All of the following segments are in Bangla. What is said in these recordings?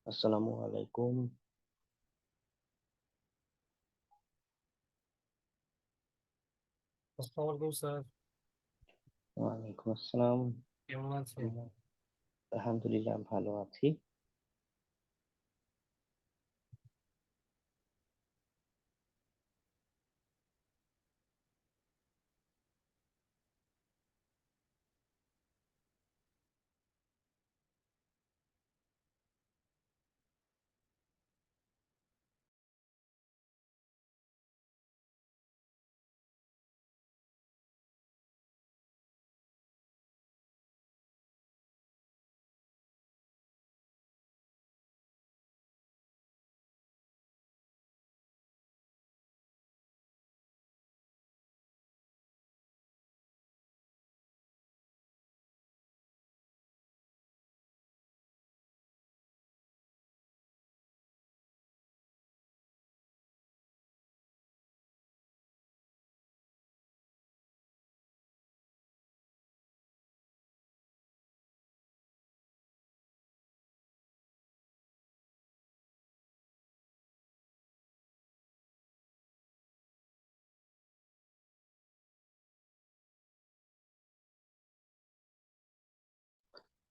আসসালামু আলাইকুম। আসসালামু আলাইকুম স্যার। ওয়ালাইকুম আসসালাম। কেমন আছেন? আমরা আলহামদুলিল্লাহ ভালো আছি।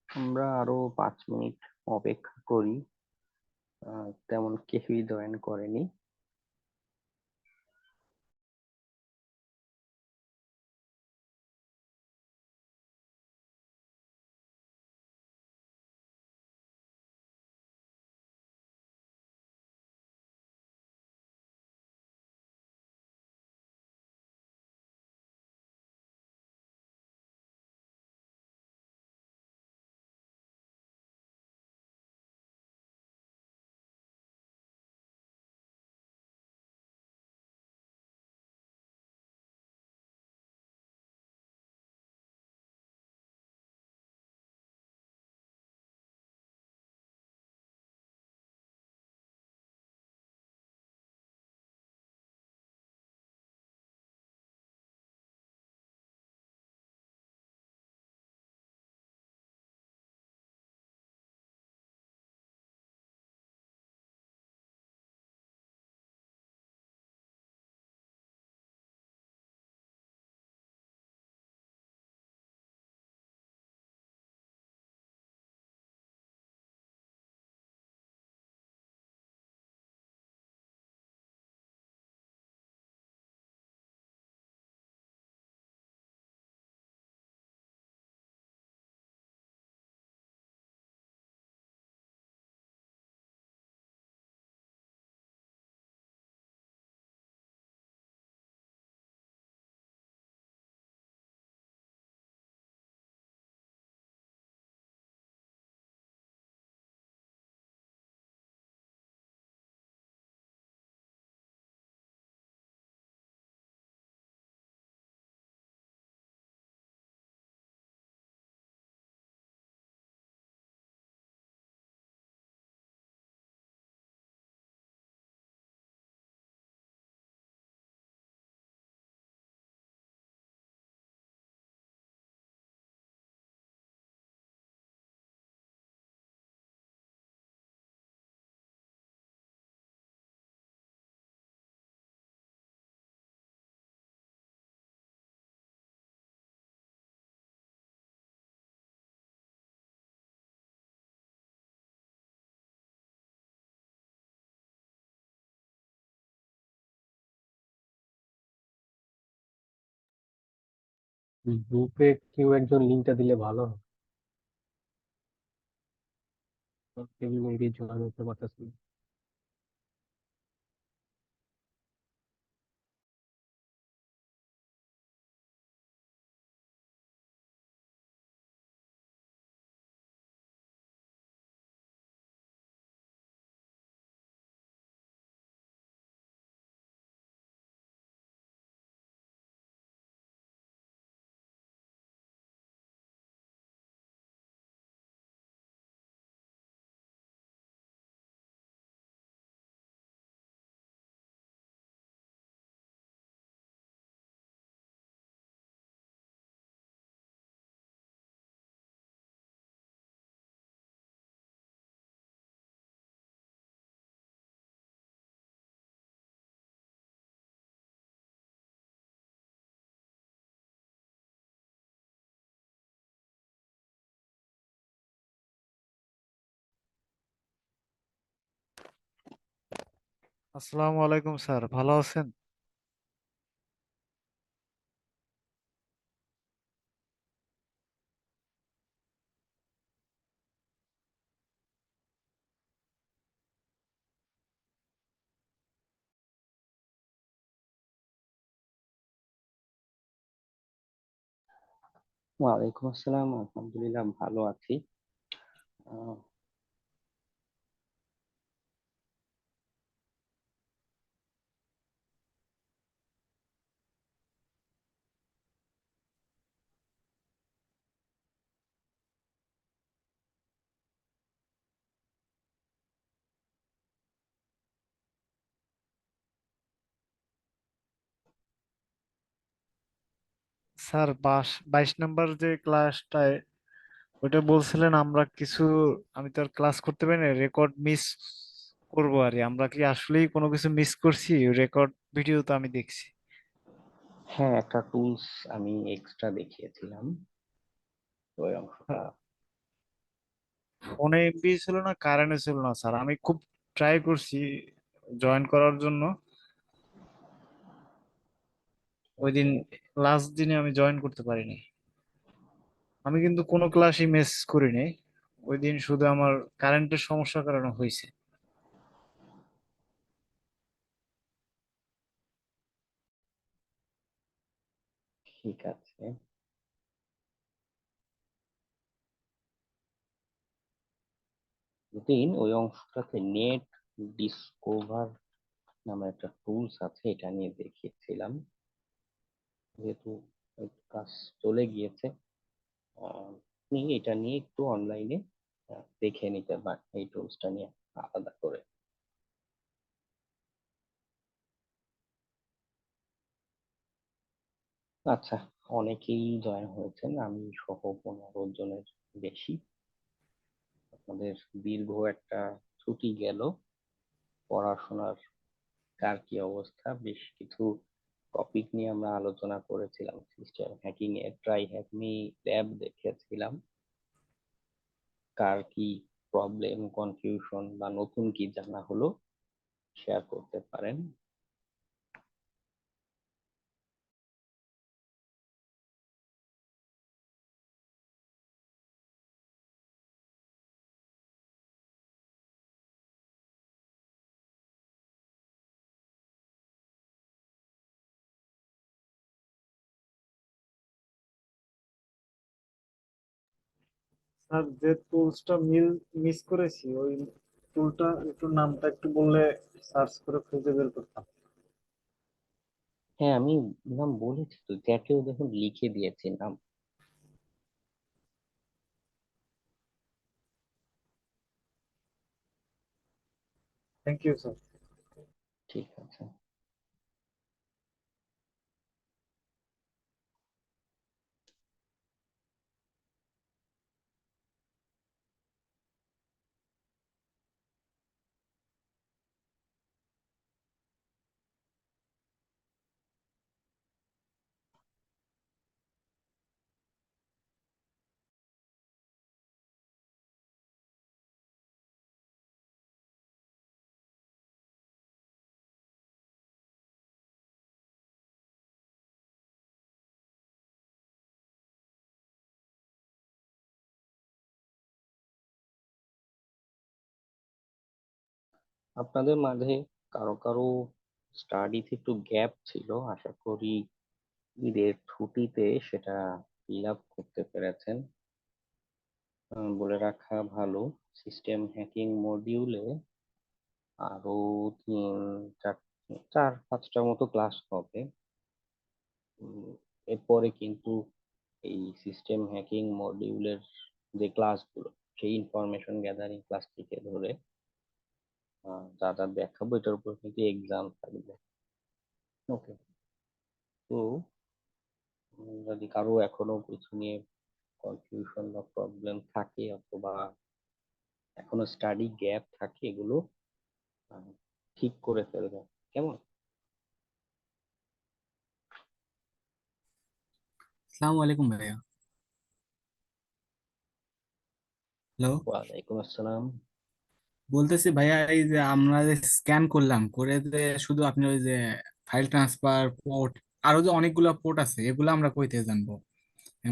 আমরা আরো 5 মিনিট অপেক্ষা করি। তেমন কেউই জয়েন করেনি। গ্রুপে কেউ একজন লিঙ্কটা দিলে ভালো হয়। কেউ মেবি জয়েন হতে পারতেছে না। আসসালামু আলাইকুম স্যার, ভালো আছেন? ওয়ালাইকুম আসসালাম, আলহামদুলিল্লাহ ভালো আছি। আহ, স্যার 22 নম্বর যে ক্লাসটায় ওটা বলছিলেন আমরা কিছু, আমি তো আর ক্লাস করতে পারি না, রেকর্ড মিস করবো। আর কি, আমরা কি আসলেই কোনো কিছু মিস করছি? রেকর্ড ভিডিও তো আমি দেখছি। হ্যাঁ, একটা টুলস আমি এক্সট্রা দেখিয়েছিলাম, তো ওই অংশটা। ফোনে এমবি ছিল না, কারেন্টে ছিল না স্যার। আমি খুব ট্রাই করছি জয়েন করার জন্য। ওই দিন লাস্ট দিনে আমি জয়েন করতে পারিনি। আমি কিন্তু কোনো ক্লাসই মিস করিনি। ওই দিন শুধু আমার কারেন্টের সমস্যার কারণে হয়েছে। ঠিক আছে, দিন ওই অংশটাতে নেট ডিসকভার নামে একটা টুলস আছে, এটা নিয়ে দেখিয়েছিলাম। যেহেতু ওই কাজ চলে গিয়েছে, আপনি এটা নিয়ে একটু অনলাইনে দেখে নিতে পারেন, এই টুলসটা নিয়ে আলাদা করে। আচ্ছা, অনেকেই জয়েন হয়েছেন, আমি সহ 15 জনের বেশি। আপনাদের দীর্ঘ একটা ছুটি গেল, পড়াশোনার কার কি অবস্থা, বেশ কিছু টপিক নিয়ে আমরা আলোচনা করেছিলাম। সিস্টেম হ্যাকিং এর ট্রাই হ্যাক মি ল্যাব দেখেছিলাম। কার কি প্রবলেম, কনফিউশন বা নতুন কি জানা হলো শেয়ার করতে পারেন। স্যার, যে টুলসটা মিস করেছি, ওই টুলটা একটু নামটা একটু বললে সার্চ করে খুঁজে বের করতাম। হ্যাঁ, আমি নাম বলেছি তো, চ্যাটেও দেখুন লিখে দিয়েছি নাম। Thank you sir. ঠিক আছে। আপনাদের মাঝে কারো কারো স্টাডিতে একটু গ্যাপ ছিল, আশা করি ঈদের ছুটিতে সেটা ফিল আপ করতে পেরেছেন। বলে রাখা ভালো, সিস্টেম হ্যাকিং মডিউলে আরো তিন চার চার পাঁচটার মতো ক্লাস হবে। উম, এরপরে কিন্তু এই সিস্টেম হ্যাকিং মডিউলের যে ক্লাসগুলো, সেই ইনফরমেশন গ্যাদারিং ক্লাস থেকে ধরে যা যা দেখাবো এটার উপর কিন্তু এক্সাম থাকবে। ওকে, তো যদি কারো এখনো কিছু নিয়ে কনফিউশন বা প্রবলেম থাকে, অথবা এখনো স্টাডি গ্যাপ থাকে, এগুলো আহ, ঠিক করে ফেলবে। কেমন? আসসালামু আলাইকুম ভাইয়া। হ্যালো। ওয়ালাইকুম আসসালাম। বলতেছি ভাইয়া, এই যে আমরা যে স্ক্যান করলাম করে যে শুধু আপনি ওই যে ফাইল ট্রান্সফার পোর্ট, আরো যে অনেকগুলা পোর্ট আছে এগুলো আমরা কই থেকে জানবো?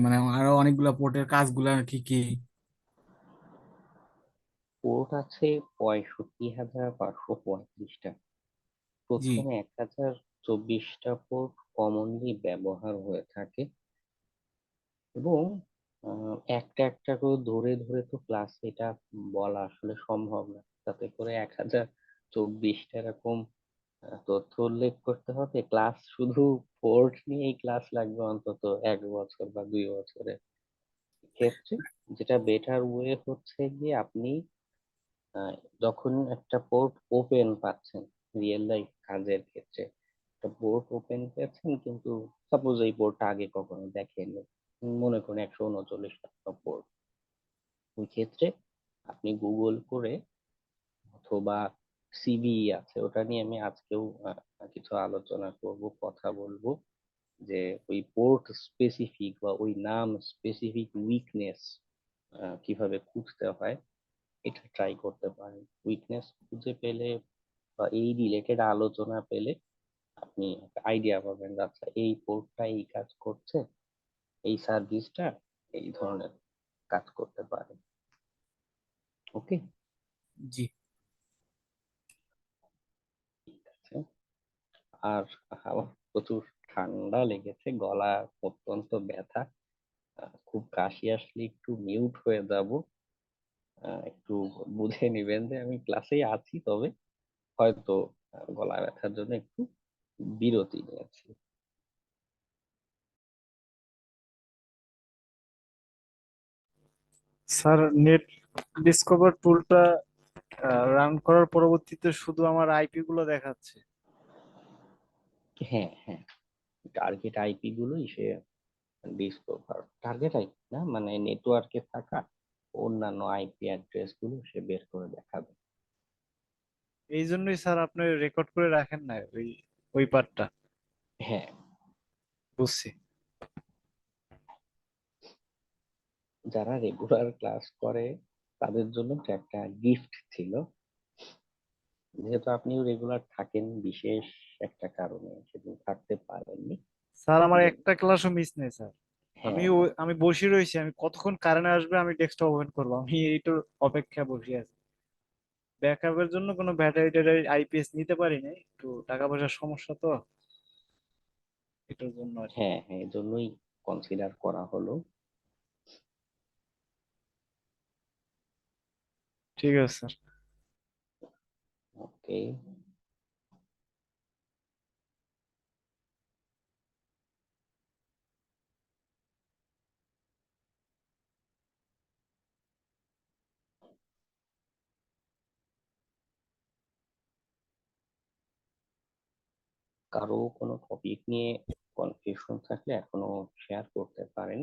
মানে আরো অনেকগুলা পোর্টের কাজগুলা কি কি? পোর্ট আছে 65,535টা। জি। প্রথমে 1024টা পোর্ট কমনলি ব্যবহার হয়ে থাকে, এবং একটা একটা করে ধরে ধরে তো ক্লাস এটা বলা আসলে সম্ভব না। তাতে করে 1024টা এরকম তথ্য উল্লেখ করতে হবে, ক্লাস শুধু পোর্ট নিয়েই ক্লাস লাগবে অন্তত 1 বছর বা 2 বছরের ক্ষেত্রে। যেটা বেটার ওয়ে হচ্ছে গিয়ে আপনি আহ, যখন একটা পোর্ট ওপেন পাচ্ছেন রিয়েল লাইফ কাজের ক্ষেত্রে, একটা পোর্ট ওপেন পেয়েছেন কিন্তু সাপোজ এই পোর্টটা আগে কখনো দেখেননি, মনে করুন 139টা পোর্ট, ওই ক্ষেত্রে আপনি গুগল করে অথবা সিভি আছে ওটা নিয়ে আমি আজকেও কিছু আলোচনা করব, কথা বলবো যে ওই পোর্ট স্পেসিফিক বা ওই নাম স্পেসিফিক উইকনেস কিভাবে খুঁজতে হয় এটা ট্রাই করতে পারেন। উইকনেস খুঁজে পেলে বা এই রিলেটেড আলোচনা পেলে আপনি একটা আইডিয়া পাবেন যে আচ্ছা এই পোর্টটা এই কাজ করছে, এই সার্ভিসটা এই ধরনের কাজ করতে পারে। ওকে, জি। ঠিক আছে। আর আমার প্রচুর ঠান্ডা লেগেছে, গলা অত্যন্ত ব্যথা, খুব কাশি আসলে একটু মিউট হয়ে যাব। একটু বুঝে নিবেন যে আমি ক্লাসেই আছি, তবে হয়তো গলা ব্যথার জন্য একটু বিরতি নিয়েছি। স্যার, নেট ডিসকভার টুলটা রান করার পরবর্তীতে শুধু আমার আইপি গুলো দেখাচ্ছে। হ্যাঁ হ্যাঁ, টার্গেট আইপি গুলোই সে ডিসকভার, টার্গেট আইপি না মানে নেটওয়ার্কে থাকা অন্যান্য আইপি অ্যাড্রেস গুলো সে বের করে দেখাবে। এই জন্যই স্যার আপনি রেকর্ড করে রাখেন না ওই ওই পার্টটা। হ্যাঁ, বুঝছি। যারা রেগুলার ক্লাস করে তাদের জন্য এটা একটা গিফট ছিল, যেহেতু আপনিও রেগুলার থাকেন বিশেষ একটা কারণে সেদিন থাকতে পারেননি। স্যার, আমার যে একটা ক্লাসও মিস নেই স্যার। হ্যাঁ হ্যাঁ, আমি বসে রয়েছি, আমি কতক্ষণ কারেন্ট আসবে আমি ডেস্কটপ ওপেন করবো, আমি এইটার অপেক্ষা বসে আছি। ব্যাকআপের জন্য কোনো ব্যাটারি ট্যাটারি আইপিএস নিতে পারি না, একটু টাকা পয়সার সমস্যা তো, এটার জন্য আর কি। হ্যাঁ হ্যাঁ, এই জন্যই কনসিডার করা হলো। ঠিক আছে স্যার। ওকে, কারো কোনো টপিক নিয়ে কনফিউশন থাকলে এখনো শেয়ার করতে পারেন।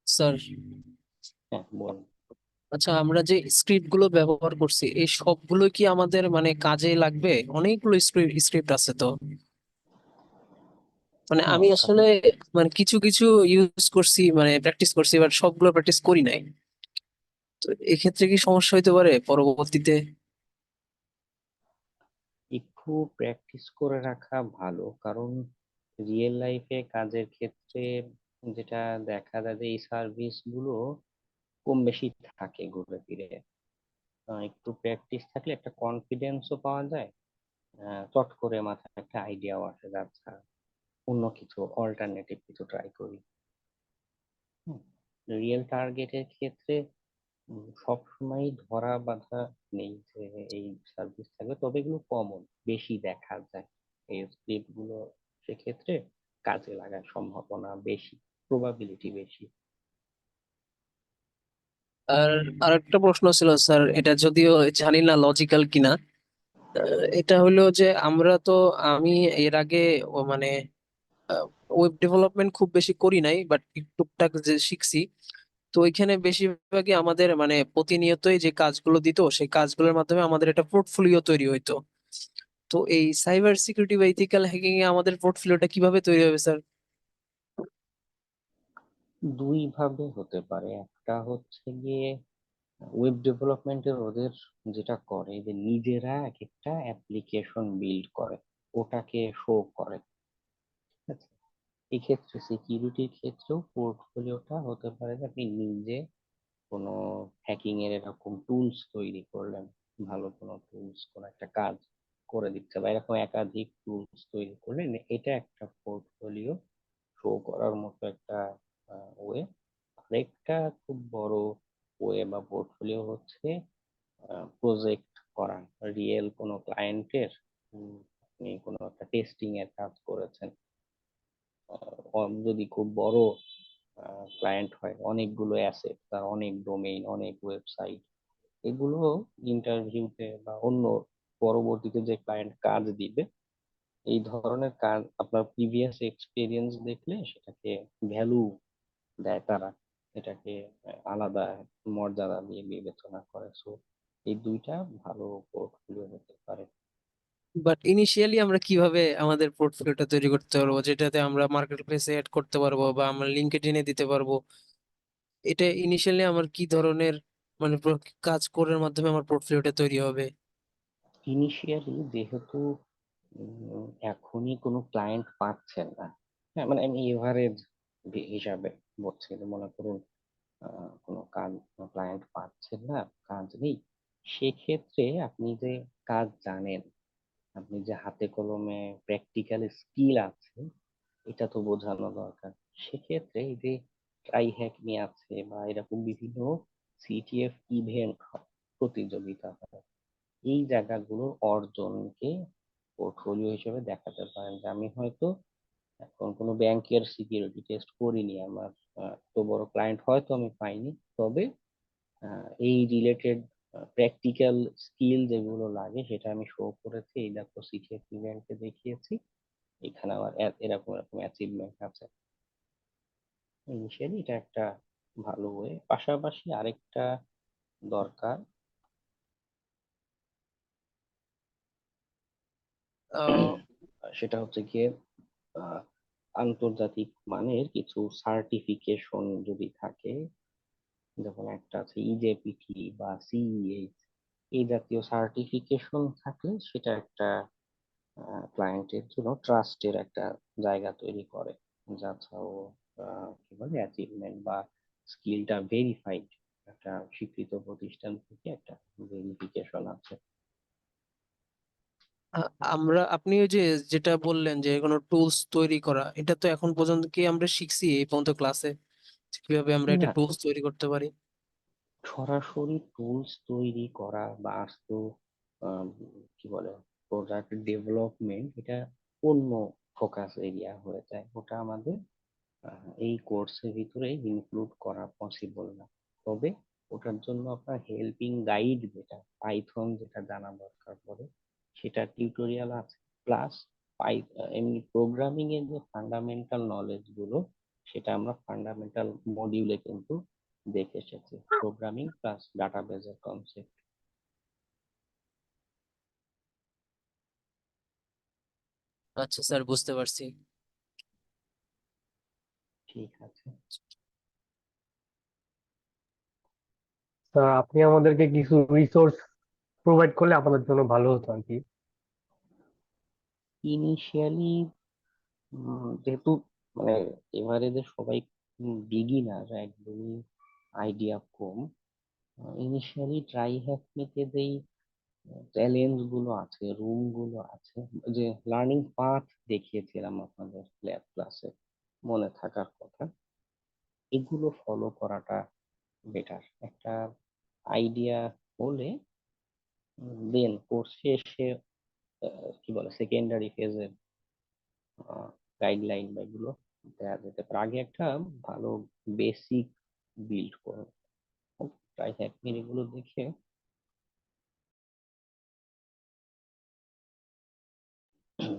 স্যার, হ্যাঁ বলুন। আচ্ছা, আমরা যে স্ক্রিপ্ট গুলো ব্যবহার করছি এই সবগুলো কি আমাদের মানে কাজে লাগবে? অনেকগুলো স্ক্রিপ্ট আছে তো। মানে হ্যাঁ আমি আসলে মানে কিছু কিছু ইউজ করছি, মানে প্র্যাকটিস করছি, বাট সবগুলো প্র্যাকটিস করি নাই। তো এক্ষেত্রে কি সমস্যা হইতে পারে পরবর্তীতে? একটু প্র্যাকটিস করে রাখা ভালো, কারণ রিয়েল লাইফে কাজের ক্ষেত্রে যেটা দেখা যায় যে এই সার্ভিস গুলো কম বেশি থাকে ঘুরে ফিরে। একটু প্র্যাকটিস থাকলে একটা কনফিডেন্সও পাওয়া যায়, চট করে মাথায় একটা আইডিয়াও আসে যে আচ্ছা অন্য কিছু অল্টারনেটিভ কিছু ট্রাই করি। রিয়েল টার্গেটের ক্ষেত্রে সবসময় ধরা বাঁধা নেই যে এই সার্ভিস থাকবে, তবে এগুলো কমন বেশি দেখা যায়, এই স্ক্রিপ্ট গুলো সেক্ষেত্রে কাজে লাগার সম্ভাবনা বেশি, প্রবাবিলিটি বেশি। আর আরেকটা প্রশ্ন ছিল স্যার, এটা যদিও জানি না লজিক্যাল কিনা। এটা হলো যে আমরা তো, আমি এর আগে মানে ওয়েব ডেভেলপমেন্ট খুব বেশি করি নাই, বাট টুকটাক যে শিখছি। তো ওইখানে বেশিরভাগই আমাদের মানে প্রতিনিয়তই যে কাজগুলো দিত সেই কাজগুলোর মাধ্যমে আমাদের একটা পোর্টফোলিও তৈরি হইতো। তো এই সাইবার সিকিউরিটি বা ইথিক্যাল হ্যাকিং এ আমাদের পোর্টফোলিওটা কিভাবে তৈরি হবে স্যার? দুই ভাবে হতে পারে। একটা হচ্ছে গিয়ে ওয়েব ডেভেলপমেন্টের ওদের যেটা করে যে নিজেরা এক একটা অ্যাপ্লিকেশন বিল্ড করে, ওটাকে শো করে। ঠিক আছে? এক্ষেত্রে সিকিউরিটির ক্ষেত্রেও পোর্টফোলিওটা হতে পারে যে আপনি নিজে কোনো হ্যাকিং এর এরকম টুলস তৈরি করলেন, ভালো কোনো টুলস, কোনো একটা কাজ করে দিচ্ছে, বা এরকম একাধিক টুলস তৈরি করলেন, এটা একটা পোর্টফোলিও শো করার মতো একটা ওয়ে। আরেকটা খুব বড় ওয়ে বা পোর্টফোলিও হচ্ছে প্রজেক্ট করা, রিয়েল কোনো ক্লায়েন্টের আপনি কোনো একটা টেস্টিং এর কাজ করেছেন। যদি খুব বড় ক্লায়েন্ট হয়, অনেকগুলো অ্যাসেট, তার অনেক ডোমেইন, অনেক ওয়েবসাইট, এগুলো ইন্টারভিউতে বা অন্য পরবর্তীতে যে ক্লায়েন্ট কাজ দিবে, এই ধরনের কাজ আপনার প্রিভিয়াস এক্সপিরিয়েন্স দেখলে সেটাকে ভ্যালু দেয় তারা, এটাকে আলাদা মর্যাদা দিয়ে বিবেচনা করে। সো এই দুইটা ভালো পোর্টফোলিও হতে পারে। বাট ইনিশিয়ালি আমরা কিভাবে আমাদের পোর্টফোলিওটা তৈরি করতে পারবো যেটাতে আমরা মার্কেট প্লেসে অ্যাড করতে পারবো বা আমরা লিঙ্কডইনে দিতে পারবো? এটা ইনিশিয়ালি আমার কি ধরনের মানে কাজ করার মাধ্যমে আমার পোর্টফোলিওটা তৈরি হবে? ইনিশিয়ালি যেহেতু এখনই কোনো ক্লায়েন্ট পাচ্ছেন না, হ্যাঁ মানে আমি এভারেজ হিসাবে বলছি, যে মনে করুন কোনো কাজ, ক্লায়েন্ট পাচ্ছেন না, কাজ নেই, সেক্ষেত্রে আপনি যে কাজ জানেন, আপনি যে হাতে কলমে প্র্যাকটিক্যাল স্কিল আছে, এটা তো বোঝানো দরকার। সেক্ষেত্রে এই যে ট্রাই হ্যাক নিয়ে আছে বা এরকম বিভিন্ন সিটিএফ ইভেন্ট হয়, প্রতিযোগিতা হয়, এই জায়গাগুলোর অর্জনকে পোর্টফোলিও হিসেবে দেখাতে পারেন যে আমি হয়তো এখন কোনো ব্যাংকের সিকিউরিটি টেস্ট করিনি, আমার তো বড় ক্লায়েন্ট হয়তো আমি পাইনি, তবে এই রিলেটেড প্র্যাকটিক্যাল স্কিল যেগুলো লাগে সেটা আমি শো করেছি, এই দেখো সিটিএফ ইভেন্টে দেখিয়েছি, এখানে আমার এরকম এরকম অ্যাচিভমেন্ট আছে। ইনিশিয়ালি এটা একটা ভালো ওয়ে। পাশাপাশি আরেকটা দরকার, আহ সেটা হচ্ছে গিয়ে আহ, আন্তর্জাতিক মানের কিছু সার্টিফিকেশন যদি থাকে, যেমন একটা আছে ইজেপিটি বা সিইএইচ, এই জাতীয় সার্টিফিকেশন থাকলে সেটা একটা ক্লায়েন্টের জন্য ট্রাস্টের একটা জায়গা তৈরি করে, যাতে ও কি বলে অ্যাচিভমেন্ট বা স্কিলটা ভেরিফাইড, একটা স্বীকৃত প্রতিষ্ঠান থেকে একটা ভেরিফিকেশন আছে। আমরা আপনি ওই যে যেটা বললেন যে কোনো টুলস তৈরি করা, এটা তো এখন পর্যন্ত কি আমরা শিখছি এই পর্যন্ত ক্লাসে কিভাবে আমরা একটা না, টুলস তৈরি করতে পারি? সরাসরি টুলস তৈরি করা বা আস্তু কি বলে প্রোডাক্ট ডেভেলপমেন্ট, এটা অন্য ফোকাস এরিয়া হয়ে যায়, ওটা আমাদের এই কোর্সের ভিতরে ইনক্লুড করা পসিবল না। তবে ওটার জন্য আপনার হেল্পিং গাইড, যেটা পাইথন যেটা জানা দরকার পড়ে, সেটা টিউটোরিয়াল আছে, প্লাস এমনি প্রোগ্রামিং এর যে ফান্ডামেন্টাল নলেজ গুলো, সেটা আমরা ফান্ডামেন্টাল মডিউলে কিন্তু দেখে এসেছি, প্রোগ্রামিং প্লাস ডাটাবেজের কনসেপ্ট। আচ্ছা স্যার, বুঝতে পারছি। ঠিক আছে। তা আপনি আমাদেরকে কিছু রিসোর্স প্রোভাইড করলে আমাদের জন্য ভালো হতো আর কি। ইনিশিয়ালি যেহেতু মানে এভারেজে সবাই বিগিনার, একদমই আইডিয়া কম, ইনিশিয়ালি ট্রাই হ্যাকনিতে যেই চ্যালেঞ্জ গুলো আছে, রুম গুলো আছে, যে লার্নিং পাথ দেখিয়েছিলাম আপনাদের ল্যাব ক্লাসে, মনে থাকার কথা, এগুলো ফলো করাটা বেটার। একটা আইডিয়া হলে দেন কোর্স শেষে কি বলে সেকেন্ডারি ফেজের গাইডলাইন বা এগুলো দেওয়া যেতে পারে। আগে একটা ভালো বেসিক বিল্ড করো, ট্রাই হ্যাকনি এগুলো দেখে,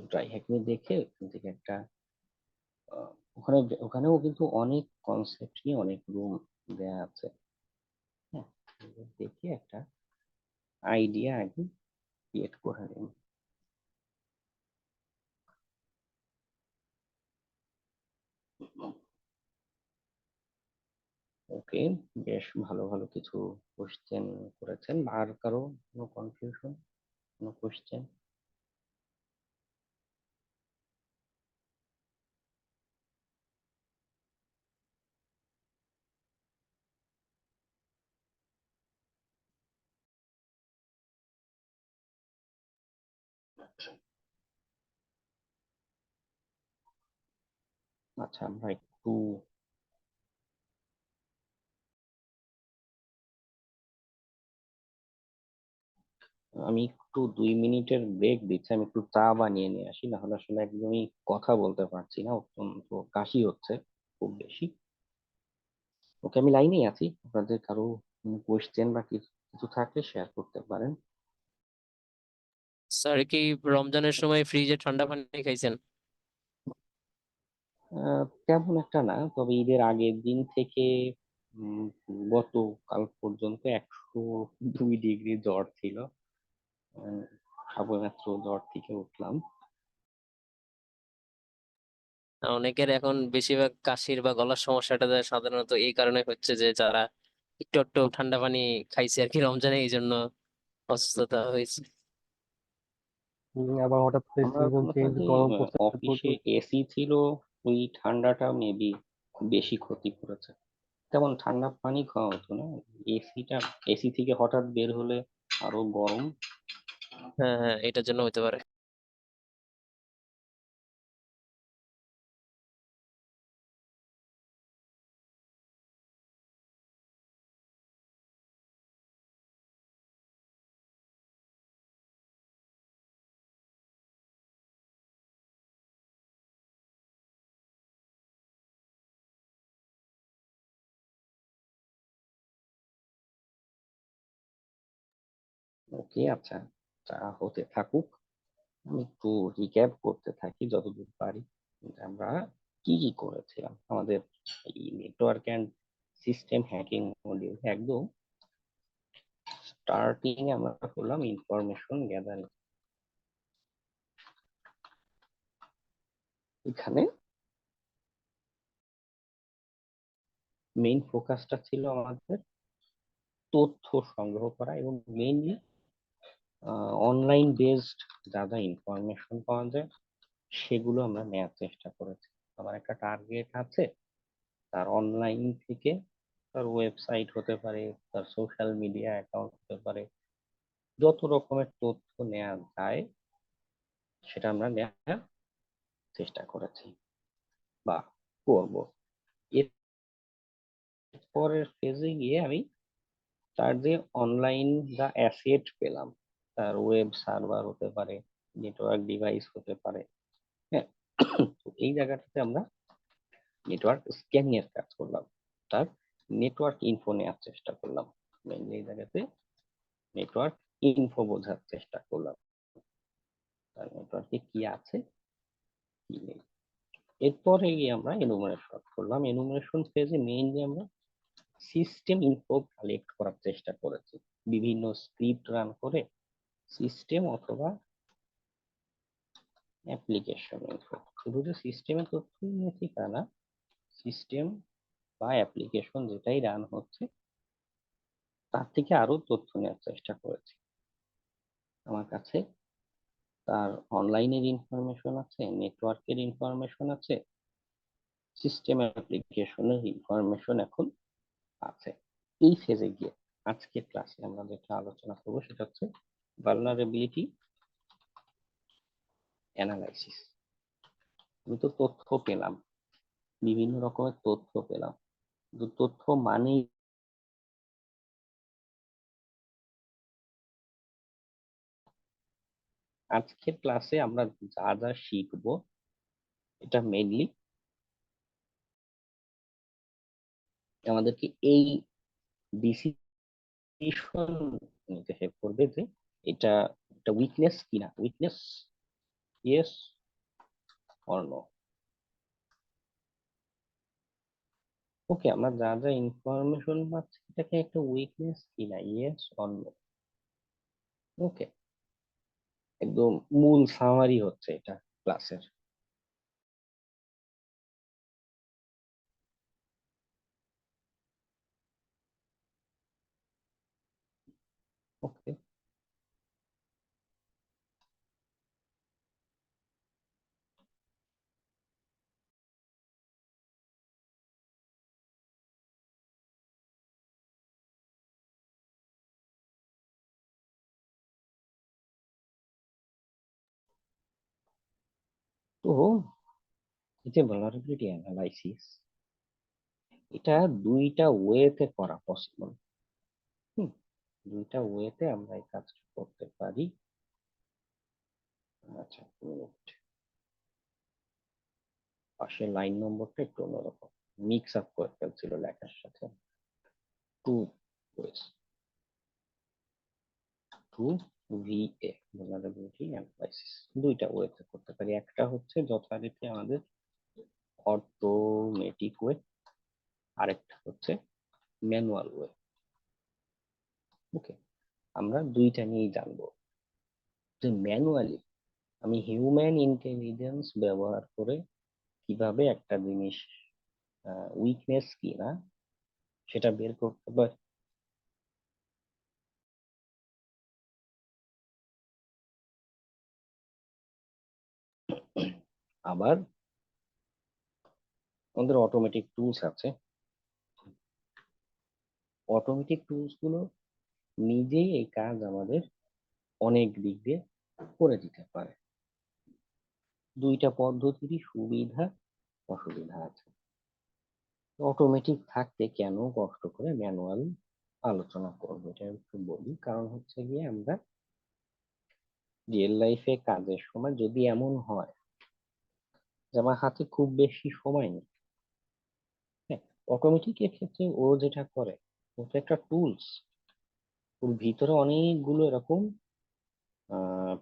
ট্রাই হ্যাকনি দেখে ওখান থেকে একটা ওখানে, ওখানেও কিন্তু অনেক কনসেপ্ট নিয়ে অনেক রুম দেয়া আছে, হ্যাঁ, এগুলো দেখে একটা আইডিয়া আগে ক্রিয়েট করে নিন। ওকে, বেশ ভালো ভালো কিছু কোশ্চেন করেছেন। আর কারো কোনো কনফিউশন, কোনো কোশ্চেন? আচ্ছা, আমরা একটু আমি একটু 2 মিনিটের ব্রেক দিচ্ছি, আমি একটু চা বানিয়ে নিয়ে আসি, না হলে আসলে একদমই কথা বলতে পারছি না, অত্যন্ত কাশি হচ্ছে খুব বেশি। ওকে, আমি লাইনেই আছি, আপনাদের কারো কোশ্চেন বা কিছু কিছু থাকলে শেয়ার করতে পারেন। স্যার কি রমজানের সময় ফ্রিজে ঠান্ডা পানি খাইছেন? তেমন একটা না, তবে ঈদের আগের দিন থেকে উম, গতকাল পর্যন্ত 102 ডিগ্রি জ্বর ছিল। সবেমাত্র জ্বর থেকে উঠলাম। অনেকের এখন বেশিরভাগ কাশির বা গলার সমস্যাটা যায় সাধারণত এই কারণে হচ্ছে যে যারা একটু একটু ঠান্ডা পানি খাইছে আর কি রমজানে, এই জন্য অসুস্থতা হয়েছে। আবার হঠাৎ করে আমার সিজন মনে হয় চেঞ্জ, যে গরম পড়তে অফিসে প্রচুর। এসি ছিল, ওই ঠান্ডাটা মেবি বেশি ক্ষতি করেছে। তেমন ঠান্ডা পানি খাওয়া হতো না, এসিটা, এসি থেকে হঠাৎ বের হলে আরো গরম। হ্যাঁ হ্যাঁ, এটার জন্য হতে পারে। ওকে, আচ্ছা, যা হতে থাকুক। আমি একটু রিক্যাপ করতে থাকি যতদূর পারি, যে আমরা কি কি করেছিলাম আমাদের এই network and system hacking module. একদম স্টার্টিং আমরা করলাম ইনফরমেশন গ্যাদারিং। এখানে মেইন ফোকাসটা ছিল আমাদের তথ্য সংগ্রহ করা, এবং মেইনলি অনলাইন বেসড যা যা ইনফরমেশন পাওয়া যায় সেগুলো আমরা নেওয়ার চেষ্টা করেছি। আমার একটা টার্গেট আছে, তার অনলাইন থেকে, তার ওয়েবসাইট হতে পারে, তার সোশ্যাল মিডিয়া অ্যাকাউন্ট হতে পারে, যত রকমের তথ্য নেওয়া যায় সেটা আমরা নেওয়ার চেষ্টা করেছি বা করব। এর পরের ফেজে গিয়ে আমি তার যে অনলাইন যা অ্যাসেট পেলাম, তার ওয়েব সার্ভার হতে পারে, নেটওয়ার্ক ডিভাইস হতে পারে, হ্যাঁ, তো এই জায়গাটাতে আমরা নেটওয়ার্ক স্ক্যানিং এর কাজ করলাম, তার নেটওয়ার্ক ইনফো নেওয়ার চেষ্টা করলাম। মেইনলি এই জায়গাতে নেটওয়ার্ক ইনফো বোঝার চেষ্টা করলাম, তার নেটওয়ার্কে কি আছে কি নেই। এরপরে গিয়ে আমরা এনুমারেশন করলাম। এনুমারেশন ফেজে মেইনলি আমরা সিস্টেম ইনফো কালেক্ট করার চেষ্টা করেছি, বিভিন্ন স্ক্রিপ্ট রান করে সিস্টেম অথবা অ্যাপ্লিকেশন ইনফো। শুধু যে সিস্টেমের তথ্য নিয়েছি তা না, সিস্টেম বা অ্যাপ্লিকেশন যেটাই রান হচ্ছে তার থেকে আরো তথ্য নেওয়ার চেষ্টা করেছি। আমার কাছে তার অনলাইনের ইনফরমেশন আছে, নেটওয়ার্কের ইনফরমেশন আছে, সিস্টেম অ্যাপ্লিকেশনের ইনফরমেশন এখন আছে। এই ফেজে গিয়ে আজকের ক্লাসে আমরা যেটা আলোচনা করবো সেটা হচ্ছে ভালনারেবিলিটি অ্যানালাইসিস। আমি তো তথ্য পেলাম, বিভিন্ন রকমের তথ্য পেলাম, কিন্তু তথ্য মানেই আজকের ক্লাসে আমরা যা যা শিখবো এটা মেইনলি আমাদেরকে এই ডিসিশন নিতে হেল্প করবে যে এটা একটা উইকনেস কিনা, উইকনেস ইয়েস অর নো। ওকে, আমরা যা যা ইনফরমেশন পাচ্ছি এটাকে একটা উইকনেস কিনা, ইয়েস অর নো। ওকে, একদম মূল সামারি হচ্ছে এটা ক্লাসের। ওকে, তো এই যে ভালনারেবিলিটি অ্যানালাইসিস, এটা দুইটা ওয়েতে করা পসিবল। হুম, দুইটা ওয়েতে আমরা এই কাজটা করতে পারি। আচ্ছা, পাশের লাইন নম্বরটা একটু অন্যরকম, মিক্স আপ করে ফেলছিল লেখার সাথে। টু ওয়েস, টু ভিএ ভালনারেবিলিটি অ্যানালাইসিস দুইটা ওয়েতে করতে পারি। একটা হচ্ছে যথারীতি আমাদের অটোমেটিক ওয়ে, আরেকটা হচ্ছে ম্যানুয়াল ওয়ে। ওকে, আমরা দুইটা নিয়েই জানবো। যে ম্যানুয়ালি আমি হিউম্যান ইন্টেলিজেন্স ব্যবহার করে কিভাবে একটা জিনিস উইকনেস কি না সেটা বের করতে পারি। আবার আমাদের অটোমেটিক টুলস আছে, অটোমেটিক টুলস গুলো নিজেই এই কাজ আমাদের অনেক দিক দিয়ে করে দিতে পারে। দুইটা পদ্ধতিরই সুবিধা অসুবিধা আছে। অটোমেটিক থাকতে কেন কষ্ট করে ম্যানুয়াল আলোচনা করবো এটা একটু বলি। কারণ হচ্ছে গিয়ে আমরা রিয়েল লাইফে কাজের সময় যদি এমন হয় যে আমার হাতে খুব বেশি সময় নেই, হ্যাঁ, অটোমেটিক এর ক্ষেত্রে ও যেটা করে, ও তো একটা টুলস, ওর ভিতরে অনেকগুলো এরকম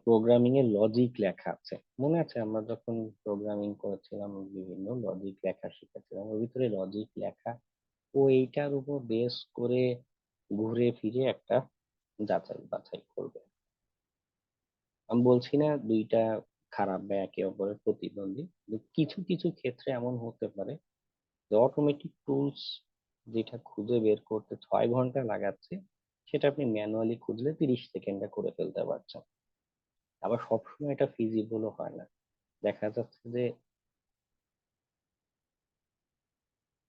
প্রোগ্রামিং এর লজিক লেখা আছে। মনে আছে আমরা যখন প্রোগ্রামিং করেছিলাম বিভিন্ন লজিক লেখা শিখেছিলাম, ওর ভিতরে লজিক লেখা, ও এইটার উপর বেস করে ঘুরে ফিরে একটা যাচাই বাছাই করবে। আমি বলছি না দুইটা খারাপ বা একে অপরের প্রতিদ্বন্দ্বী, কিন্তু কিছু কিছু ক্ষেত্রে এমন হতে পারে যে অটোমেটিক টুলস যেটা খুঁজে বের করতে 6 ঘন্টা লাগাচ্ছে, সেটা আপনি ম্যানুয়ালি খুঁজলে 30 সেকেন্ডে করে ফেলতে পারছেন। আবার সবসময় এটা ফিজিবলও হয় না। দেখা যাচ্ছে যে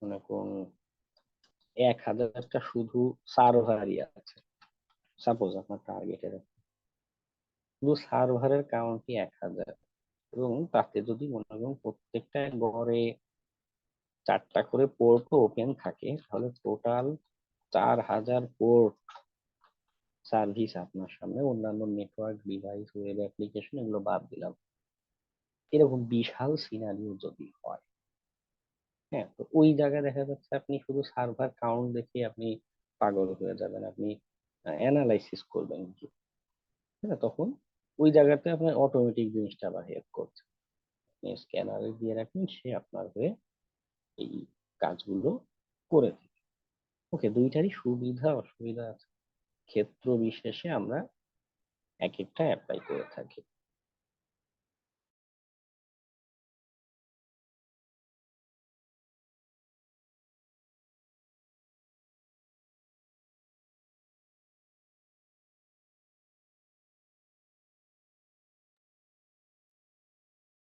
মনে করুন 1000টা শুধু সার্ভারই আছে, সাপোজ আপনার টার্গেটের শুধু সার্ভারের কাউন্টই 1000, এবং তাতে যদি মনে করুন প্রত্যেকটা ঘরে 4টা করে পোর্ট ওপেন থাকে, তাহলে টোটাল 4000 পোর্ট সার্ভিস আপনার সামনে, অন্যান্য নেটওয়ার্ক ডিভাইস ওয়েব অ্যাপ্লিকেশন এগুলো বাদ দিলাম, এরকম বিশাল সিনারিও যদি হয়, হ্যাঁ, তো ওই জায়গায় দেখা যাচ্ছে আপনি শুধু সার্ভার কাউন্ট দেখে আপনি পাগল হয়ে যাবেন। আপনি অ্যানালাইসিস করবেন কি, হ্যাঁ, তখন ওই জায়গাতে আপনার অটোমেটিক জিনিসটা আবার হেল্প করছে। আপনি স্ক্যানারে দিয়ে রাখেন, সে আপনার হয়ে এই কাজগুলো করে দেবে। ওকে, দুইটারই সুবিধা অসুবিধা আছে, ক্ষেত্র বিশেষে আমরা এক একটা অ্যাপ্লাই করে থাকি।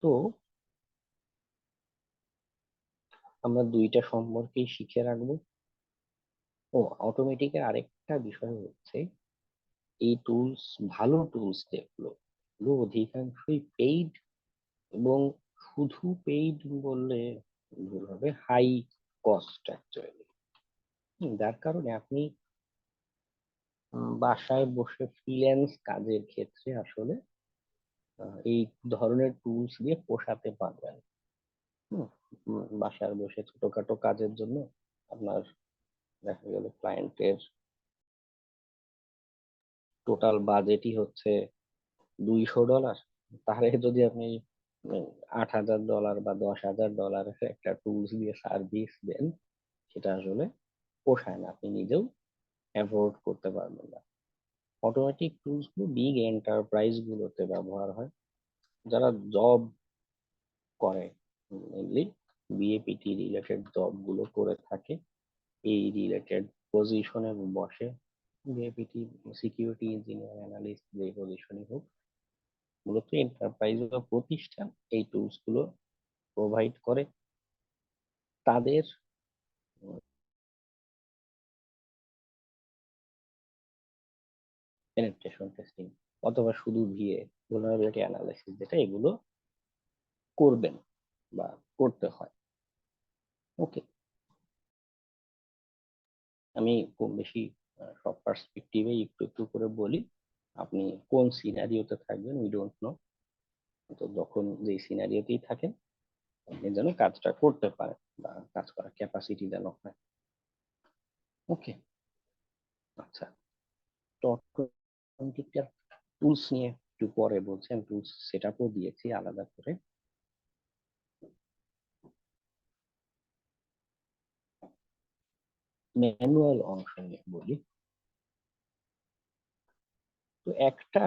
তো আমরা দুইটা সম্পর্কেই শিখে রাখবো। ও অটোমেটিকের আরেকটা বিষয় হচ্ছে, এই টুলস, ভালো টুলস যেগুলো, এগুলো অধিকাংশই পেইড, এবং শুধু পেইড বললে ভুল হবে, হাই কস্ট অ্যাকচুয়ালি। যার কারণে আপনি বাসায় বসে ফ্রিল্যান্স কাজের ক্ষেত্রে আসলে এই ধরনের টুলস দিয়ে পোষাতে পারবেন। হুম, বাসায় বসে ছোটখাটো কাজের জন্য আপনার দেখা গেল ক্লায়েন্টের টোটাল বাজেটই হচ্ছে $200, তাহলে যদি আপনি উম, $8000 বা $10,000 একটা টুলস দিয়ে সার্ভিস দেন, সেটা আসলে পোষায় না, আপনি নিজেও অ্যাফোর্ড করতে পারবেন না। অটোমেটিক টুলস গুলো বিগ এন্টারপ্রাইজ গুলোতে ব্যবহার হয়, যারা জব করে, মেনলি বিএপিটি রিলেটেড জব গুলো করে থাকে, এই রিলেটেড পজিশনে বসে বিএপিটি সিকিউরিটি ইঞ্জিনিয়ার অ্যানালিস্ট যে পজিশনই হোক, মূলত এন্টারপ্রাইজ বা প্রতিষ্ঠান এই টুলস গুলো প্রোভাইড করে তাদের পেনিট্রেশন টেস্টিং অথবা শুধু ভিএ vulnerability অ্যানালাইসিস, যেটা এগুলো করবেন বা করতে হয়। ওকে, আমি খুব বেশি সব পার্সপেক্টিভে একটু একটু করে বলি। আপনি কোন সিনারিওতে থাকবেন উই ডোন্ট নো, তো যখন যে সিনারিওতেই থাকেন আপনি যেন কাজটা করতে পারেন বা কাজ করার ক্যাপাসিটি যেন হয়। ওকে, আচ্ছা, তো অটোমেটিকটার টুলস নিয়ে একটু পরে বলছি, আমি টুলস সেট আপও দিয়েছি আলাদা করে। ম্যানুয়াল অংশ নিয়ে বলি। তো একটা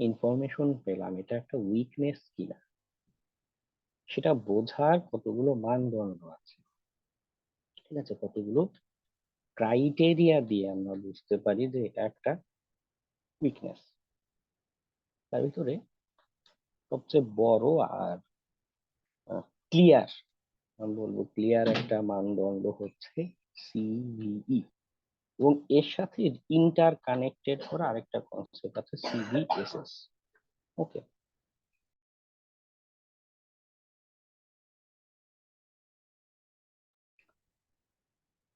ইনফরমেশন পেলাম, এটা একটা উইকনেস কিনা সেটা বোঝার কতগুলো মানদণ্ড আছে, ঠিক আছে, কতগুলো ক্রাইটেরিয়া দিয়ে আমরা বুঝতে পারি যে এটা একটা উইকনেস। তার ভিতরে সবচেয়ে বড় আর ক্লিয়ার, আমি বলবো ক্লিয়ার একটা মানদণ্ড হচ্ছে সিভিই, এবং এর সাথে ইন্টার কানেক্টেড করা আরেকটা কনসেপ্ট আছে সিভিএসএস। ওকে,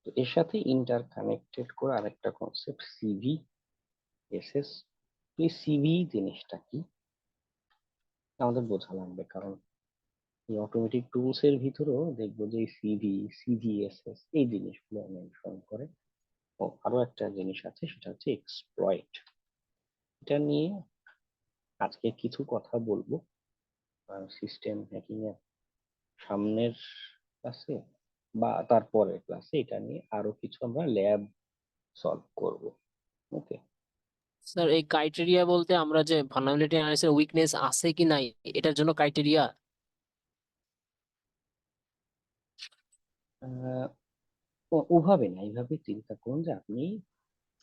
তো এর সাথে ইন্টার কানেক্টেড করা আরেকটা কনসেপ্ট সিভিএসএস। এই সিভি জিনিসটা কি আমাদের বোঝা লাগবে, কারণ এই অটোমেটিক টুলস এর ভিতরেও দেখবো যে সিভি সিভিএসএস এই জিনিসগুলো মেনশন করে। ও আরো একটা জিনিস আছে, সেটা হচ্ছে এক্সপ্লয়েট। এটা নিয়ে আজকে কিছু কথা বলবো সিস্টেম হ্যাকিং এর সামনের ক্লাসে বা তারপরের ক্লাসে এটা নিয়ে আরো কিছু আমরা ল্যাব সলভ করব। ওকে, স্যার এই ক্রাইটেরিয়া বলতে আমরা যে ভালনারেবিলিটি অ্যানালাইসিস উইকনেস আছে কি নাই এটার জন্য ক্রাইটেরিয়া। ওভাবে না, এইভাবে চিন্তা করুন যে আপনি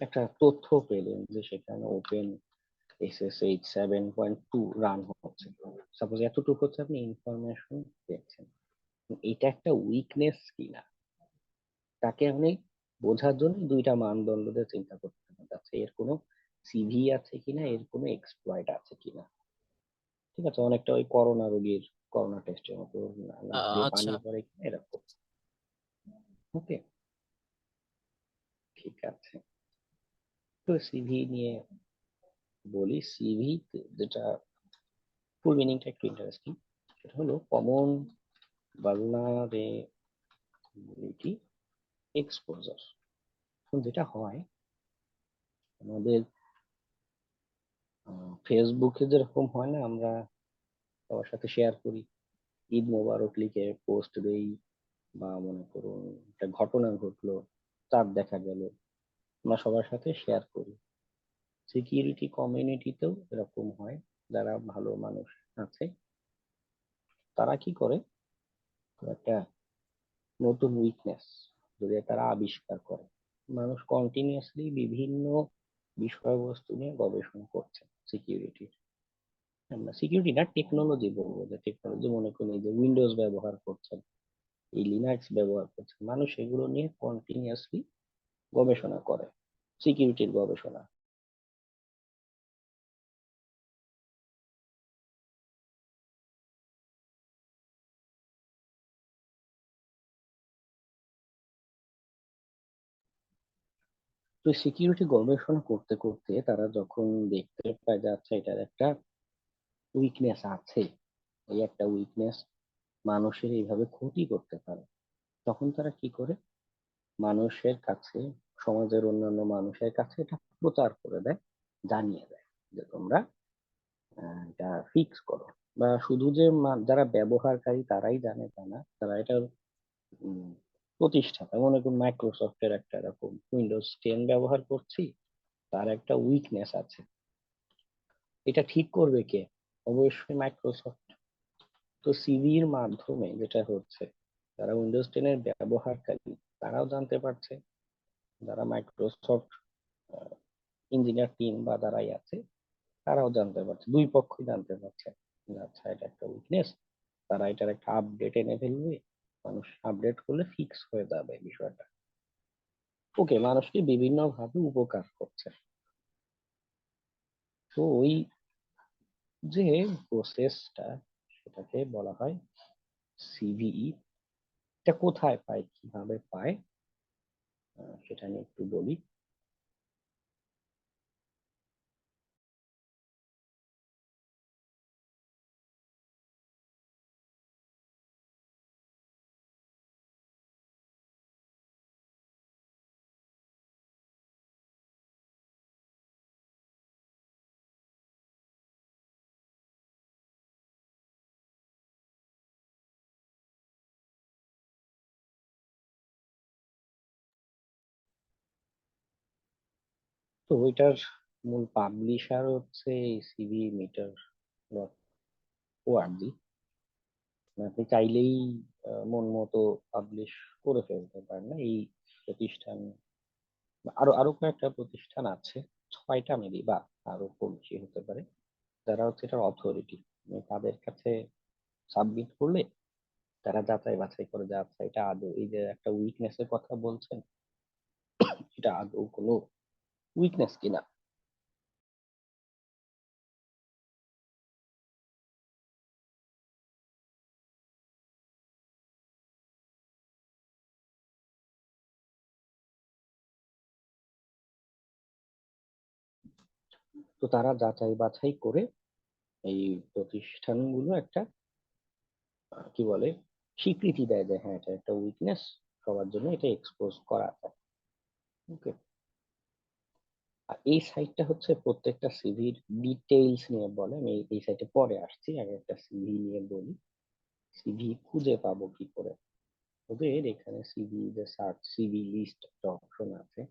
একটা তথ্য পেলেন যে সেখানে ওপেন SSH 7.2 রান হচ্ছে, সাপোজ এতটুকু হচ্ছে আপনি ইনফরমেশন পেয়েছেন, এটা একটা উইকনেস কিনা তাকে আপনি বোঝার জন্য দুইটা মানদণ্ড দিয়ে চিন্তা করতে হবে, আচ্ছা এর কোনো সিভি আছে কিনা, এর কোনো এক্সপ্লয়েট আছে কিনা। ঠিক আছে, অনেকটা ওই করোনা রোগীর করোনা টেস্টের মতো, নাক দিয়ে পানি আচ্ছা। পড়ে কিনা এরকম। ওকে, ঠিক আছে, তো সিভি নিয়ে বলি। সিভি যেটা ফুল মিনিংটা একটু ইন্টারেস্টিং, সেটা হলো কমন ভালনারেবিলিটি এক্সপোজার। যেটা হয় আমাদের ফেসবুকে যেরকম হয় না, আমরা সবার সাথে শেয়ার করি, ঈদ মোবারক লিখে পোস্ট দেই, বা মনে করুন একটা ঘটনা ঘটলো, চাঁদ দেখা গেল, আমরা সবার সাথে শেয়ার করি। সিকিউরিটি কমিউনিটিতেও এরকম হয়, যারা ভালো মানুষ আছে তারা কি করে, একটা নতুন উইকনেস যদি তারা আবিষ্কার করে, মানুষ কন্টিনিউয়াসলি বিভিন্ন বিষয়বস্তু নিয়ে গবেষণা করছে সিকিউরিটির। আমরা সিকিউরিটি না, টেকনোলজি বলবো, যে টেকনোলজি মনে করি যে উইন্ডোজ ব্যবহার করছেন, এই লিনাক্স ব্যবহার করছেন, মানুষ এগুলো নিয়ে কন্টিনিউয়াসলি গবেষণা করে, সিকিউরিটির গবেষণা। তো সিকিউরিটি গবেষণা করতে করতে তারা যখন দেখতে পায় যে আচ্ছা এটার একটা উইকনেস আছে, এই একটা উইকনেস মানুষের এইভাবে ক্ষতি করতে পারে, তখন তারা কি করে, মানুষের কাছে, সমাজের অন্যান্য মানুষের কাছে এটা প্রচার করে দেয়, জানিয়ে দেয় যে তোমরা এটা ফিক্স করো। বা শুধু যে যারা ব্যবহারকারী তারাই জানে তা না, তারা এটা প্রতিষ্ঠাতা, মনে করুন মাইক্রোসফটের একটা এরকম উইন্ডোজ 10 ব্যবহার করছি, তার একটা উইকনেস আছে, এটা ঠিক করবে কে, অবশ্যই মাইক্রোসফট। তো সিভির মাধ্যমে যেটা হচ্ছে, যারা উইন্ডোজ 10 এর ব্যবহারকারী তারাও জানতে পারছে যারা মাইক্রোসফট ইঞ্জিনিয়ার টিম বা যারাই আছে তারাও জানতে পারছে, দুই পক্ষই জানতে পারছে যে আচ্ছা এটা একটা উইকনেস, তারা এটার একটা আপডেট এনে ফেলবে, মানুষ আপডেট করলে ফিক্স হয়ে যাবে বিষয়টা। ওকে, মানুষকে বিভিন্ন ভাবে উপকার করছে। তো ওই যে প্রসেসটা, সেটাকে বলা হয় সিভিই। এটা কোথায় পায়, কিভাবে পায়, সেটা নিয়ে একটু বলি। তো ওইটার মূল পাবলিশার হচ্ছে সিভি মিটার ডট ওআরজি। আপনি চাইলেই মন মতো পাবলিশ করে ফেলতে পারেন না। এই প্রতিষ্ঠান আরো আরো কয়েকটা প্রতিষ্ঠান আছে, 6টা মেবি বা আরো কম বেশি হতে পারে, যারা হচ্ছে এটার অথরিটি। তাদের কাছে সাবমিট করলে তারা যাচাই বাছাই করে যে আচ্ছা এটা আদৌ, এই যে একটা উইকনেস এর কথা বলছেন, এটা আদৌ কোনো উইকনেস কিনা। তো তারা যাচাই বাছাই করে এই প্রতিষ্ঠানগুলো একটা কি বলে স্বীকৃতি দেয় যে হ্যাঁ এটা একটা উইকনেস, সবার জন্য এটা এক্সপোজ করা যায়। ওকে, আর এই সাইটটা হচ্ছে প্রত্যেকটা সিভির ডিটেইলস নিয়ে বলে। আমি এই সাইটে পরে আসছি, আগে একটা সিভি নিয়ে বলি। সিভি খুঁজে পাবো কি করে? ওদের এখানে সিভি যে সার্চ সিভি লিস্ট একটা অপশন আছে,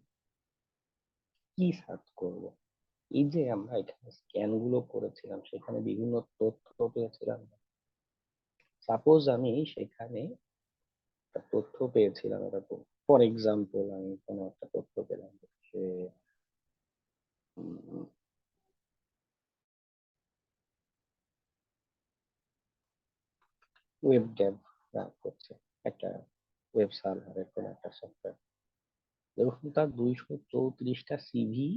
কি সার্চ করব? এই যে আমরা এখানে স্ক্যান গুলো করেছিলাম, সেখানে বিভিন্ন তথ্য পেয়েছিলাম। সাপোজ আমি সেখানে একটা তথ্য পেয়েছিলাম এরকম, ফর এক্সাম্পল আমি কোনো একটা তথ্য পেলাম যে ওয়েব ডেভ রান করছে একটা ওয়েব সার্ভারের কোনো একটা সফটওয়্যার, এরকম তার 234টা সিভি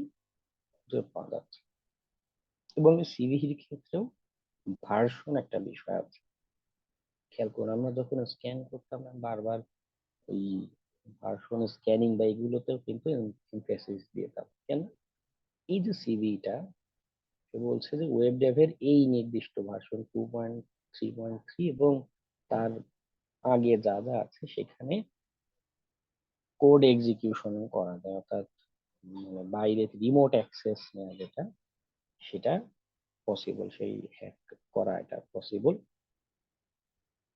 পাওয়া যাচ্ছে। এবং সিভির ক্ষেত্রেও ভার্সন একটা বিষয় আছে, খেয়াল করুন। আমরা যখন স্ক্যান করতাম না বারবার ওই ভার্সন স্ক্যানিং বা এগুলোতেও কিন্তু এমফেসিস দিতাম কেন? এই যে সিভিটা, সে বলছে যে ওয়েব ডেভের এই নির্দিষ্ট ভার্সন 2.3.3 এবং তার আগে যা যা আছে সেখানে কোড এক্সিকিউশন করা যায়, অর্থাৎ মানে বাইরে রিমোট অ্যাক্সেস নেওয়া যেটা, সেটা পসিবল, সেই হ্যাক করা এটা পসিবল।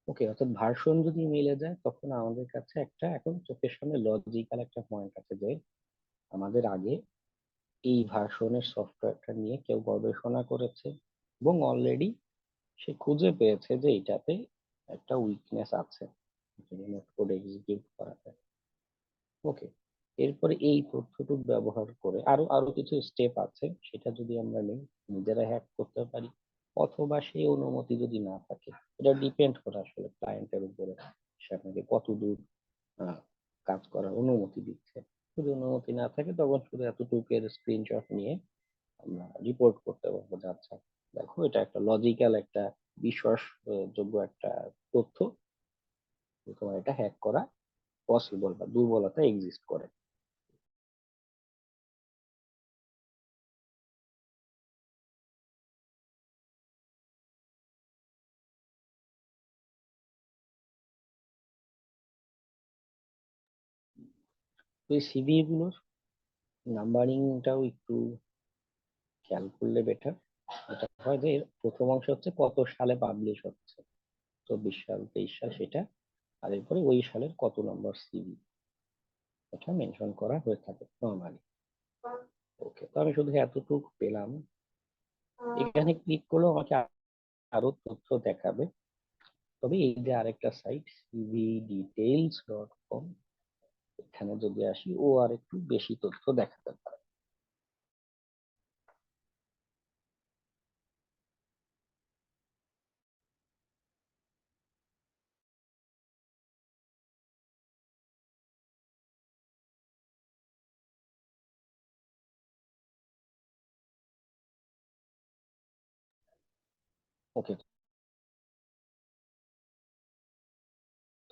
ওকে, অর্থাৎ ভার্সন যদি মিলে যায় তখন আমাদের কাছে একটা এখন চোখের সামনে লজিক্যাল একটা পয়েন্ট আছে যে আমাদের আগে এই ভার্সনের সফটওয়্যারটা নিয়ে কেউ গবেষণা করেছে এবং অলরেডি সে খুঁজে পেয়েছে যে এটাতে একটা উইকনেস আছে, রিমোট কোড এক্সিকিউট করা যায়। ওকে, এরপরে এই তথ্যটুকু ব্যবহার করে আরো আরো কিছু স্টেপ আছে, সেটা যদি আমরা নেই নিজেরা হ্যাক করতে পারি, অথবা সেই অনুমতি যদি না থাকে, এটা ডিপেন্ড করে আসলে ক্লায়েন্টের উপরে, সে আপনাকে কত দূর কাজ করার অনুমতি দিচ্ছে। যদি অনুমতি না থাকে তখন শুধু এতটুকুর স্ক্রিনশট নিয়ে আমরা রিপোর্ট করতে পারবো যে আচ্ছা দেখো এটা একটা লজিক্যাল একটা বিশ্বাসযোগ্য একটা তথ্য, তোমার এটা হ্যাক করা পসিবল বা দুর্বলতা এক্সিস্ট করে। তো এই সিভি গুলোর নাম্বারিংটাও একটু খেয়াল করলে বেটার। এটা হয় যে এর প্রথম অংশ হচ্ছে কত সালে পাবলিশ হচ্ছে, 24 সাল 23 সাল সেটা, আর এরপরে ওই সালের কত নম্বর সিভি, এটা মেনশন করা হয়ে থাকে নর্মালি। ওকে, তো আমি শুধু এতটুকু পেলাম। এখানে ক্লিক করলেও আমাকে আরো তথ্য দেখাবে। তবে এই যে আরেকটা সাইট cvdetails.com, এখানে যদি আসি, ও আর একটু বেশি তথ্য দেখাতে পারে। ওকে,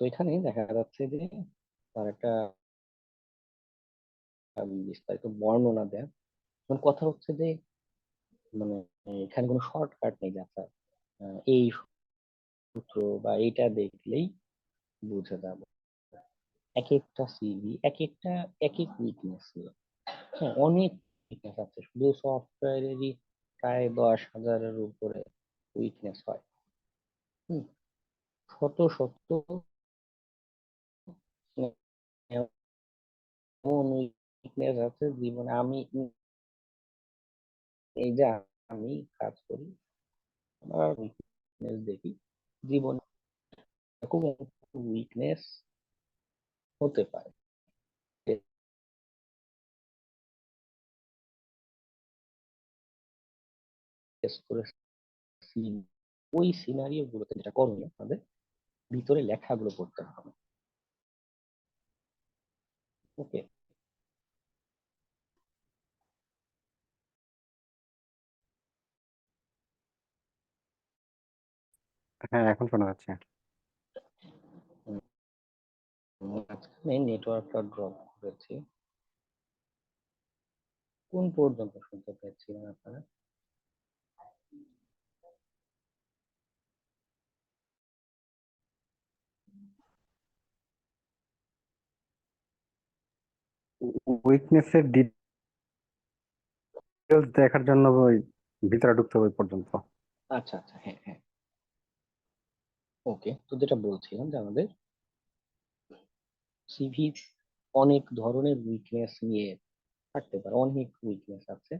তো এখানে দেখা যাচ্ছে যে তার একটা বিস্তারিত বর্ণনা দেয়। এখন কথা হচ্ছে যে মানে এখানে কোনো শর্টকাট নেই যে আচ্ছা এই সূত্র বা এইটা দেখলেই বুঝে যাবে। এক একটা সিভি এক একটা এক এক উইকনেস ছিল। হ্যাঁ, অনেক উইকনেস আছে, শুধু সফটওয়্যারেরই প্রায় 10,000-এর উপরে উইকনেস হয়। হুম, শত শত এমন উইকনেস আছে জীবনে আমি এই যে আমি কাজ করি, আমার উইকনেস দেখি জীবনে এরকম উইকনেস হতে পারে। টেস্ট করে ওই সিনারিও গুলোতে যেটা করণীয় আমাদের ভিতরে লেখাগুলো পড়তে হবে। ওকে, হ্যাঁ, এখন শোনা যাচ্ছে। মাঝখানে নেটওয়ার্কটা ড্রপ করেছি। কোন পর্যন্ত শুনতে পেয়েছিলেন আপনারা? উইকনেসের ডিটেলস দেখার জন্য ওই ভিতরে ঢুকতে হবে ওই পর্যন্ত। আচ্ছা আচ্ছা, হ্যাঁ হ্যাঁ, ওকে। তো যেটা বলছিলাম যে আমাদের সিভি অনেক ধরনের উইকনেস নিয়ে থাকতে পারে, অনেক উইকনেস আছে।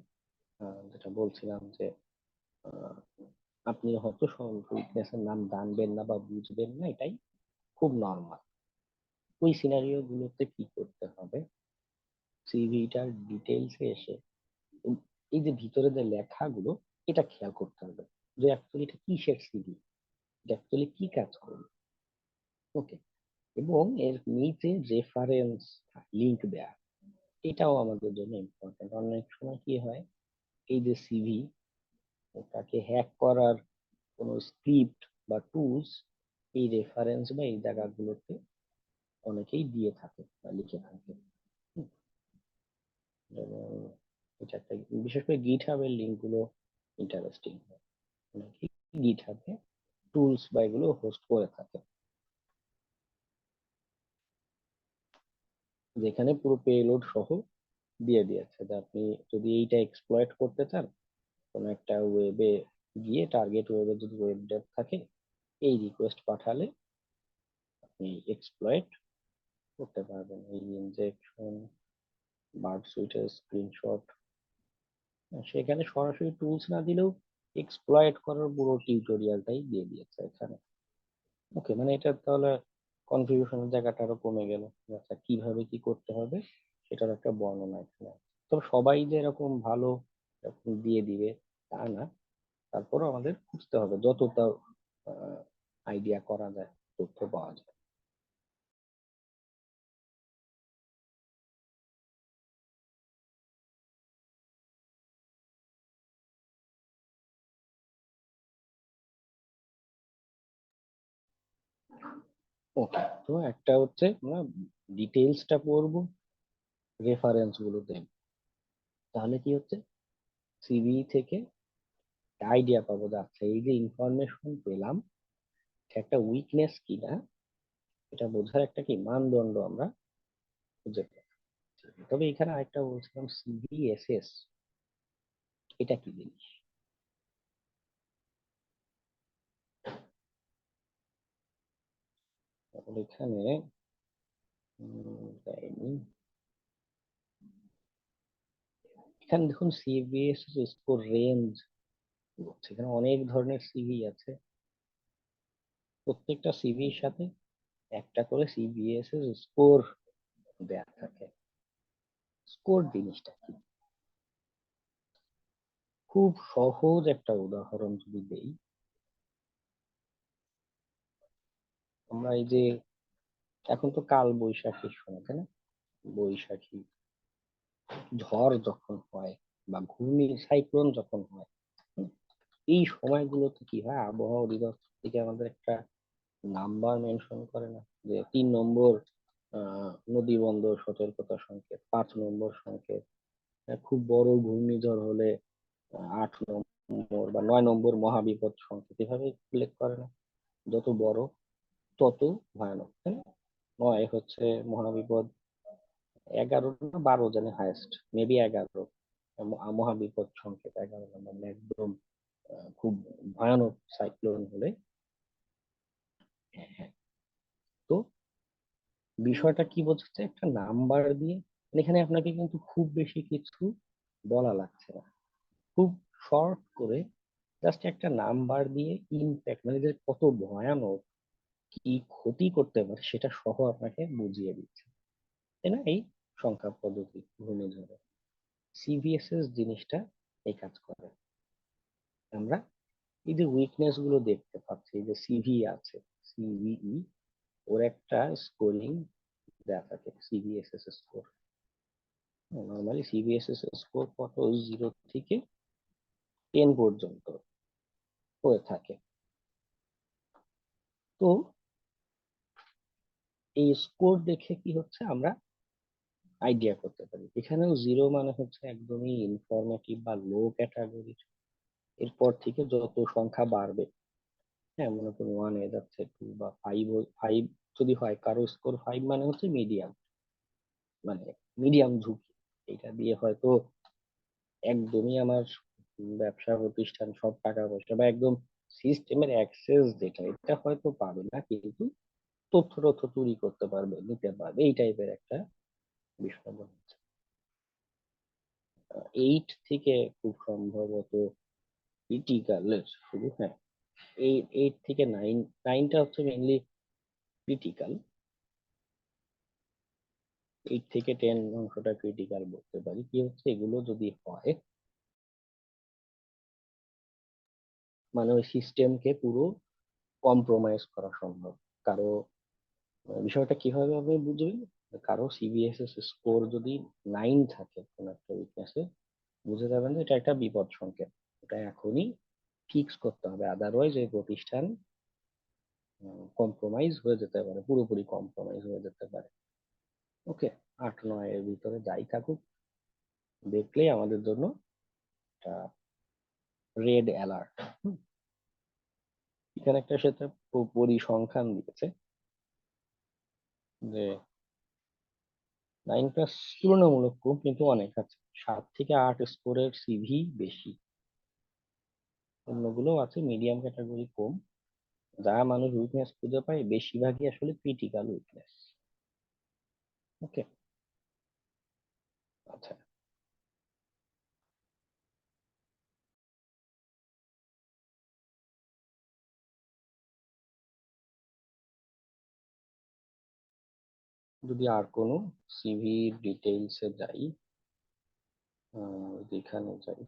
যেটা বলছিলাম যে আহ, আপনি হয়তো সব উইকনেসের নাম জানবেন না বা বুঝবেন না, এটাই খুব নর্মাল। ওই সিনারিও গুলোতে কি করতে হবে, সিভিটার ডিটেলসে এসে উম এই যে ভিতরে যে লেখাগুলো, এটা খেয়াল করতে হবে যে অ্যাকচুয়ালি এটা কিসের সিভি, এটা অ্যাকচুয়ালি কি কাজ করবে। ওকে, এবং এর নিচে রেফারেন্স লিংক দেয়া, এটাও আমাদের জন্য ইম্পর্টেন্ট। অনেক সময় কি হয়, এই যে সিভি, ওটাকে হ্যাক করার কোনো স্ক্রিপ্ট বা টুলস এই রেফারেন্স বা এই জায়গাগুলোতে অনেকেই দিয়ে থাকে বা লিখে থাকে। হুম, এবং এটা একটা, বিশেষ করে গিট হাবের লিঙ্ক গুলো ইন্টারেস্টিং, অনেকেই গিট হাবে টুলস বা এগুলো হোস্ট করে থাকে, যেখানে পুরো পেলোড সহ দিয়ে দিয়েছে যে আপনি যদি এইটা এক্সপ্লয়েট করতে চান, কোনো একটা ওয়েবে গিয়ে টার্গেট ওয়েবে যদি ওয়েব ডেভ থাকে, এই রিকোয়েস্ট পাঠালে আপনি এক্সপ্লয়েট করতে পারবেন। এই ইনজেকশন, বার্ড সুইটের স্ক্রিনশট, সেখানে সরাসরি টুলস না দিলেও এক্সপ্লয়েট করার পুরো টিউটোরিয়ালটাই দিয়ে দিয়েছে এখানে। ওকে, মানে এটা তাহলে কনফিউশনের জায়গাটা আরো কমে গেল, আচ্ছা কিভাবে কি করতে হবে সেটার একটা বর্ণনা এখানে। তবে সবাই যে এরকম ভালো এরকম দিয়ে দিবে তা না, তারপরেও আমাদের খুঁজতে হবে যতটা আইডিয়া করা যায়, তথ্য পাওয়া যায়। ওকে, তো একটা হচ্ছে আমরা ডিটেলসটা পড়বো, রেফারেন্স গুলো দেখবো, তাহলে কি হচ্ছে সিভি থেকে আইডিয়া পাবো যে আচ্ছা এই যে ইনফরমেশন পেলাম এটা একটা উইকনেস কিনা, এটা বোঝার একটা কি মানদণ্ড আমরা খুঁজে পাই। তবে এখানে আরেকটা বলছিলাম, সিভিএসএস এটা কি জিনিস? তাহলে এখানে দেয়নি। এখানে দেখুন সিভিএসএস স্কোর রেঞ্জ, সেখানে অনেক ধরনের সিভি আছে, প্রত্যেকটা সিভির সাথে একটা করে সিভিএসএস স্কোর দেয়া থাকে। স্কোর জিনিসটা কি? খুব সহজ একটা উদাহরণ যদি দেই, আমরা এই যে এখন তো কাল বৈশাখীর সময়, তাই না? বৈশাখী ঝড় যখন হয় বা ঘূর্ণি সাইক্লোন যখন হয়, হুম, এই সময়গুলোতে কি হয়, আবহাওয়া অধিদপ্তর থেকে আমাদের একটা নাম্বার মেনশন করে না, যে 3 নম্বর নদী বন্দর সতর্কতা সংকেত, 5 নম্বর সংকেত, খুব বড় ঘূর্ণিঝড় হলে 8 নম্বর বা 9 নম্বর মহাবিপদ সংকেত, এভাবে উল্লেখ করে না? যত বড় তত ভয়ানক, তাই না? 9 হচ্ছে মহাবিপদ, 11 না 12 জানি হাইয়েস্ট, মেবি 11 মহাবিপদ সংকেত 11 নম্বর, মানে একদম খুব ভয়ানক সাইক্লোন হলে। হ্যাঁ, হ্যাঁ। তো বিষয়টা কি বোঝাচ্ছে, একটা নাম্বার দিয়ে, মানে এখানে আপনাকে কিন্তু খুব বেশি কিছু বলা লাগছে না, খুব শর্ট করে জাস্ট একটা নাম্বার দিয়ে ইম্প্যাক্ট, মানে যে কত ভয়ানক, কি ক্ষতি করতে পারে সেটা সহ আপনাকে বুঝিয়ে দিচ্ছে, তাই না? এই সংখ্যা পদ্ধতি ঘূর্ণিঝড়ে সিভিএসএস জিনিসটা এই কাজ করে। আমরা এই যে উইকনেস গুলো দেখতে পাচ্ছি, এই যে সিভি আছে, সিভিই, ওর একটা স্কোরিং দেয়া থাকে, সিভিএসএস স্কোর। নর্মালি সিভিএসএস স্কোর কত, 0 থেকে 10 পর্যন্ত হয়ে থাকে। তো এই স্কোর দেখে কি হচ্ছে, আমরা আইডিয়া করতে পারি। এখানেও 0 মানে হচ্ছে একদমই ইনফরমেটিভ বা লো ক্যাটাগরি, এরপর থেকে যত সংখ্যা বাড়বে, হ্যাঁ, মনে করুন 1 এ যাচ্ছে, 2 বা 5, 5 যদি হয়, কারো স্কোর 5 মানে হচ্ছে মিডিয়াম, মানে মিডিয়াম ঝুঁকি। এটা দিয়ে হয়তো একদমই আমার ব্যবসা প্রতিষ্ঠান সব টাকা পয়সা বা একদম সিস্টেমের অ্যাক্সেস যেটা, এটা হয়তো পাবে না, কিন্তু তথ্য তথ্য চুরি করতে পারবে, নিতে পারবে, এই টাইপের একটা বিষয় মনে হচ্ছে। 8 থেকে খুব সম্ভবত ক্রিটিক্যালের শুরু, হ্যাঁ, এই 8 থেকে 9, 9টা হচ্ছে মেইনলি ক্রিটিক্যাল, 8 থেকে 10 অংশটা ক্রিটিক্যাল বলতে পারি। কি হচ্ছে, এগুলো যদি হয়, মানে ওই সিস্টেমকে পুরো কম্প্রোমাইজ করা সম্ভব। কারো বিষয়টা কিভাবে আপনি বুঝবেন, কারো সিবিএসএস স্কোর যদি 9 থাকে কোন একটা উইকনেসে, বুঝে যাবেন যে এটা একটা বিপদ সংকেত, এটা এখনই ফিক্স করতে হবে, আদারওয়াইজ এই প্রতিষ্ঠান কম্প্রোমাইজ হয়ে যেতে পারে, পুরোপুরি কম্প্রোমাইজ হয়ে যেতে পারে। ওকে, 8-9 এর ভিতরে যাই থাকুক, দেখলেই আমাদের জন্য একটা রেড অ্যালার্ট। এখানে একটা সাথে পরিসংখ্যান দিয়েছে যে 9+ তুলনামূলক কম, কিন্তু অনেক আছে, 7 থেকে 8 স্কোরের সিভি বেশি, অন্যগুলো আছে মিডিয়াম ক্যাটাগরি কম। যা মানুষ উইকনেস খুঁজে পায় বেশিরভাগই আসলে ক্রিটিক্যাল উইকনেস। ওকে, আচ্ছা, যদি আর কোনো সিভি ডিটেইলসে যাই, যেখানে যাই,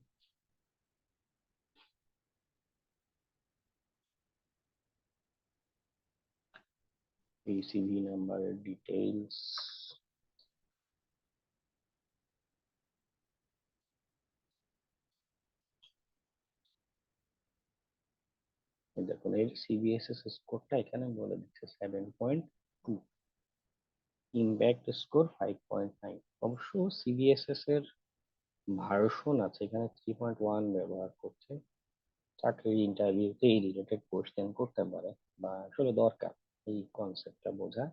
এই সিভি নাম্বারের ডিটেইলস, দেখুন এর সিবিএসএস স্কোরটা এখানে বলে দিচ্ছে 7.2, ইম্প্যাক্ট স্কোর 5.9। অবশ্য সিবিএসএস এর ভার্সন আছে, এখানে 3.1 ব্যবহার করছে। চাকরির ইন্টারভিউতে এই রিলেটেড কোশ্চেন করতে পারে, বা আসলে দরকার এই কনসেপ্টটা বোঝা।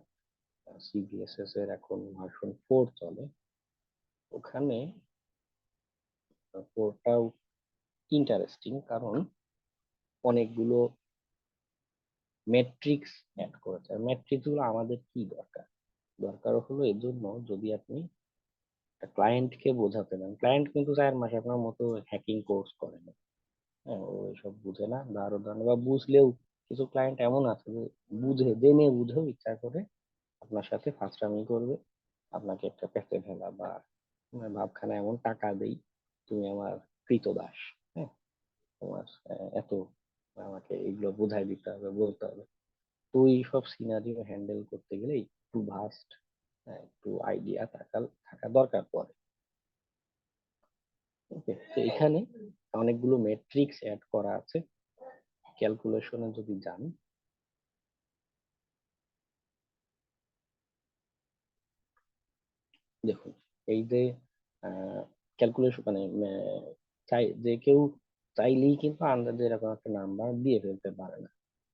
সিবিএসএস এর এখন ভার্সন 4 চলে, ওখানে 4টাও ইন্টারেস্টিং, কারণ অনেকগুলো মেট্রিক্স অ্যাড করেছে। আর মেট্রিক্স গুলো আমাদের কি দরকার, দরকার হলো এর জন্য, যদি আপনি একটা ক্লায়েন্টকে বোঝাতে চান, ক্লায়েন্ট কিন্তু 4 মাস আপনার মতো হ্যাকিং কোর্স করে না, হ্যাঁ, ও এসব বুঝে না, বা আরো ধরনের, বা বুঝলেও কিছু ক্লায়েন্ট এমন আছে যে বুঝে, জেনে বুঝেও ইচ্ছা করে আপনার সাথে ফাজলামি করবে, আপনাকে একটা পেতে ফেলা বা আমার ভাবখানা এমন টাকা দেই, তুমি আমার কৃতদাস। হ্যাঁ, তোমার এত আমাকে এগুলো বোঝাই দিতে হবে, বলতে হবে। তো এইসব সিনারিও হ্যান্ডেল করতে গেলে একটু ভাস্ট, একটু আইডিয়া থাকা থাকা দরকার পড়ে। ওকে, তো এখানে অনেকগুলো ম্যাট্রিক্স অ্যাড করা আছে। ক্যালকুলেশনে যদি যান, দেখুন এই যে ক্যালকুলেশন মানে চাই যে কেউ চাইলেই কিন্তু আন্দাজে এরকম একটা নাম্বার দিয়ে ফেলতে পারে না।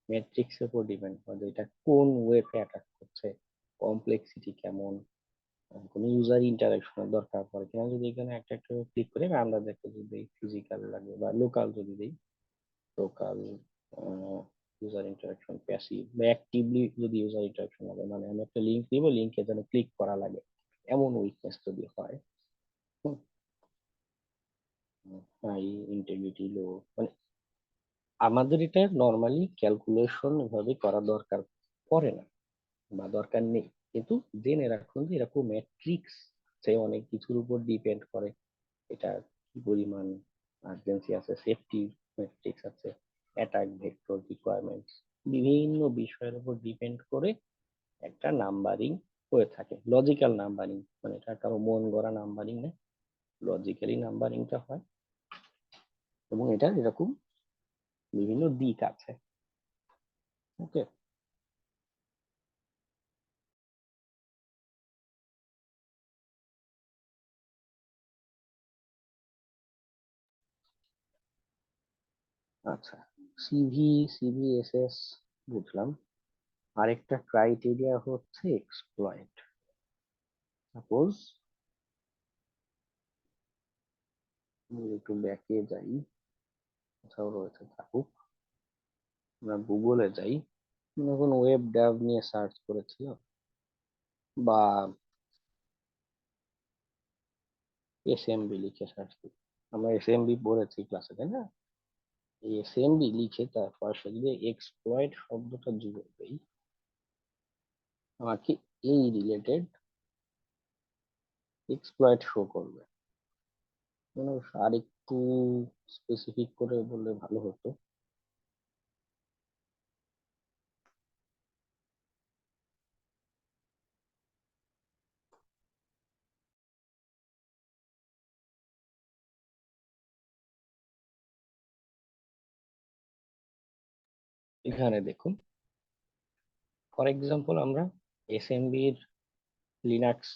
ম্যাট্রিক্স এর উপর ডিপেন্ড করে যে এটা কোন ওয়েতে অ্যাটাক করছে, কমপ্লেক্সিটি কেমন, কোনো ইউজার ইন্টারাকশনের দরকার পড়ে কিনা। যদি এখানে একটা একটা ক্লিক করে আমি আন্দাজ একটা যদি দিই ফিজিক্যাল লাগে বা লোকাল যদি দিই, লোকাল ইউজার ইন্টারাকশন, প্যাসিভ বা অ্যাক্টিভলি যদি ইউজার ইন্টারাকশন লাগে, মানে আমি একটা লিঙ্ক দিব, লিঙ্কে যেন ক্লিক করা লাগে, এমন উইকনেস যদি হয়, হাই ইন্টিগ্রিটি লো, মানে আমাদের এটা নর্মালি ক্যালকুলেশন এভাবে করা দরকার পড়ে না বা দরকার নেই। কিন্তু জেনে রাখুন যে এরকম ম্যাট্রিক্স যে অনেক কিছুর উপর ডিপেন্ড করে। এটা কি পরিমাণ আর্জেন্সি আছে, সেফটি ম্যাট্রিক্স আছে, অ্যাটাক ভেক্টর রিকোয়ারমেন্টস, বিভিন্ন বিষয়ের উপর ডিপেন্ড করে একটা নাম্বারিং হয়ে থাকে। লজিক্যাল নাম্বারিং, মানে এটা কারো মন গড়া নাম্বারিং না, লজিক্যালি নাম্বারিংটা হয়। এবং এটা এরকম বিভিন্ন দিক আছে। ওকে, আচ্ছা, সিভি, সিভিএসএস বুঝলাম। আরেকটা ক্রাইটেরিয়া হচ্ছে এক্সপ্লয়েট। সাপোজ একটু ব্যাকে যাই, কোথাও রয়েছে থাকুক, আমরা গুগলে যাই, যখন ওয়েব ডেভ নিয়ে সার্চ করেছিল বা এসএমবি লিখে সার্চ করি, আমরা এসএমবি পড়েছি ক্লাসে, তাই না? এই এসএমবি লিখে তারপর সে যদি এক্সপ্লয়েট শব্দটা জুড়ে দেই, আমাকে এই রিলেটেড এক্সপ্লয়েট শো করবে। মানে আর একটু স্পেসিফিক করে বললে ভালো হতো। এখানে দেখুন, ফর এক্সাম্পল আমরা এসএমবির লিনাক্স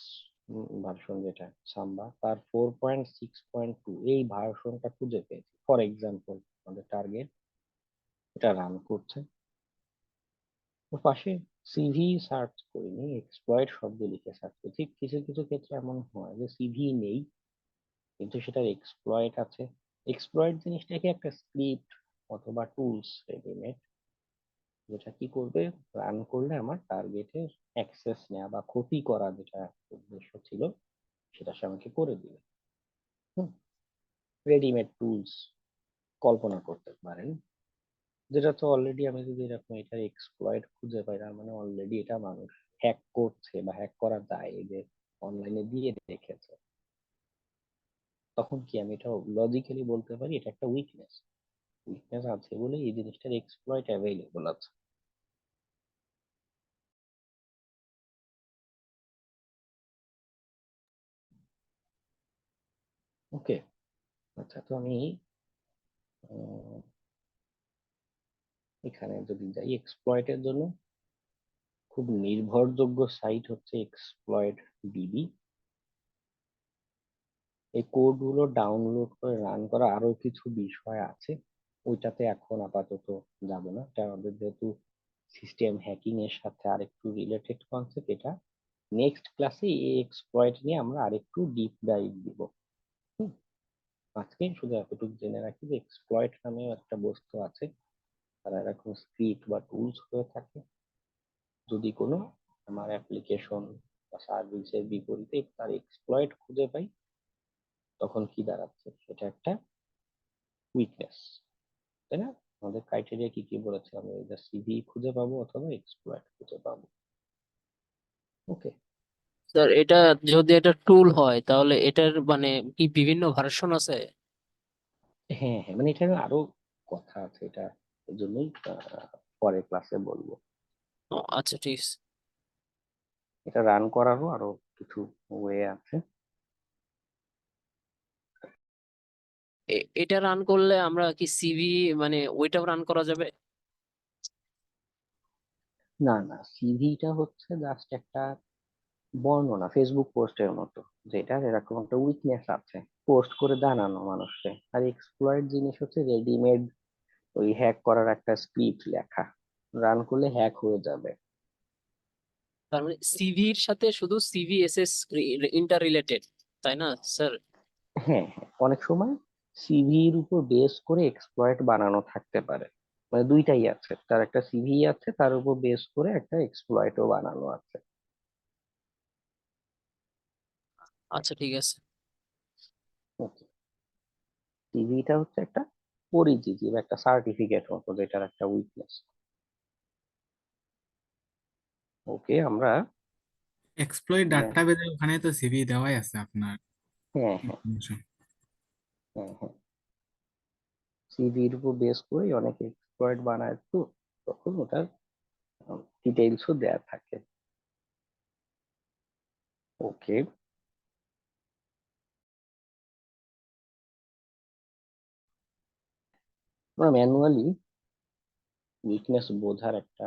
ভার্সন যেটা সাম্বা, তার 4.6.2 এই ভার্সনটা খুঁজে পেয়েছি। ফর এক্সাম্পল আমাদের টার্গেট এটা রান করছে, তো পাশে সিভি সার্চ করিনি, এক্সপ্লয়েট শব্দ লিখে সার্চ করছি। কিছু কিছু ক্ষেত্রে এমন হয় যে সিভি নেই কিন্তু সেটার এক্সপ্লয়েট আছে। এক্সপ্লয়েট জিনিসটাকে একটা স্ক্রিপ্ট অথবা টুলস রেডিমেড, যেটা কি করবে, রান করলে আমার টার্গেটের অ্যাক্সেস নেওয়া বা ক্ষতি করা যেটা উদ্দেশ্য ছিল সেটা সে আমাকে করে দিবে। রেডিমেড টুলস কল্পনা করতে পারেন, যেটা তো অলরেডি আমি যদি এরকম এটার এক্সপ্লয়েট খুঁজে পাই, তার মানে অলরেডি এটা মানুষ হ্যাক করছে বা হ্যাক করা যায়, এই যে অনলাইনে দিয়ে রেখেছে। তখন কি আমি এটা লজিক্যালি বলতে পারি এটা একটা উইকনেস। উইকনেস আছে বলে এই জিনিসটার এক্সপ্লয়েট অ্যাভেলেবল আছে। ওকে, আচ্ছা, তো আমি আহ, এখানে যদি যাই এক্সপ্লয়েটের জন্য, খুব নির্ভরযোগ্য সাইট হচ্ছে এক্সপ্লয়েট ডিবি। এই কোড গুলো ডাউনলোড করে রান করা আরো কিছু বিষয় আছে, ওইটাতে এখন আপাতত যাব না। এটা আমাদের যেহেতু সিস্টেম হ্যাকিং এর সাথে আরেকটু রিলেটেড কনসেপ্ট, এটা নেক্সট ক্লাসে এই এক্সপ্লয়েট নিয়ে আমরা আরেকটু ডিপ ডাইভ দিব। হুম, আজকে শুধু এতটুকু জেনে রাখি যে এক্সপ্লয়েট নামেও একটা বস্তু আছে, তারা এরকম স্ক্রিপ্ট বা টুলস হয়ে থাকে। যদি কোনো আমার অ্যাপ্লিকেশন বা সার্ভিসের বিপরীতে তার এক্সপ্লয়েট খুঁজে পাই, তখন কি দাঁড়াচ্ছে, সেটা একটা উইকনেস, তাই না? আমাদের ক্রাইটেরিয়া কি কি বলেছে, আমি সিভি খুঁজে পাবো অথবা এক্সপ্লয়েট খুঁজে পাবো। ওকে, স্যার এটা যদি একটা টুল হয় তাহলে এটার মানে কি বিভিন্ন ভার্সন আছে? হ্যাঁ হ্যাঁ, মানে এটা আরো কথা আছে, এটা এই জন্যই পরে ক্লাসে বলবো। ও, আচ্ছা ঠিক আছে। এটা রান করারও আরো কিছু ওয়ে আছে। এটা রান করলে আমরা কি সিভি মানে ওইটাও রান করা যাবে? না না, সিভিটা হচ্ছে জাস্ট একটা বর্ণনা, ফেসবুক পোস্টের মতো, যেটা এরকম একটা উইকনেস আছে পোস্ট করে জানানো মানুষকে। আর এক্সপ্লয়েড জিনিস হচ্ছে রেডিমেড ওই হ্যাক করার একটা স্ক্রিপ্ট লেখা, রান করলে হ্যাক হয়ে যাবে। তার মানে সিভির সাথে শুধু সিভিএসএস ইন্টার রিলেটেড, তাই না স্যার? হ্যাঁ হ্যাঁ, অনেক সময় সিভির উপর বেস করে এক্সপ্লয়েট বানানো থাকতে পারে, মানে দুইটাই আছে, তার একটা সিভি আছে, তার উপর বেস করে একটা এক্সপ্লয়েটও বানানো আছে। আচ্ছা ঠিক আছে। ওকে, সিভিটা হচ্ছে একটা পরিচিতি বা একটা সার্টিফিকেট মতো, যেটার একটা উইকনেস। ওকে, আমরা এক্সপ্লয়েট নে- ডাটাবেজের ওখানে তো সিভি দেওয়াই আছে আপনার হ্যাঁ হ্যাঁ information। হ্যাঁ হ্যাঁ, সিভির উপর বেস করে অনেকে এক্সপ্লয়েট বানায়, তো তখন ওটার ডিটেইলসও দেয়া থাকে। ওকে, আমরা ম্যানুয়ালি উইকনেস বোঝার একটা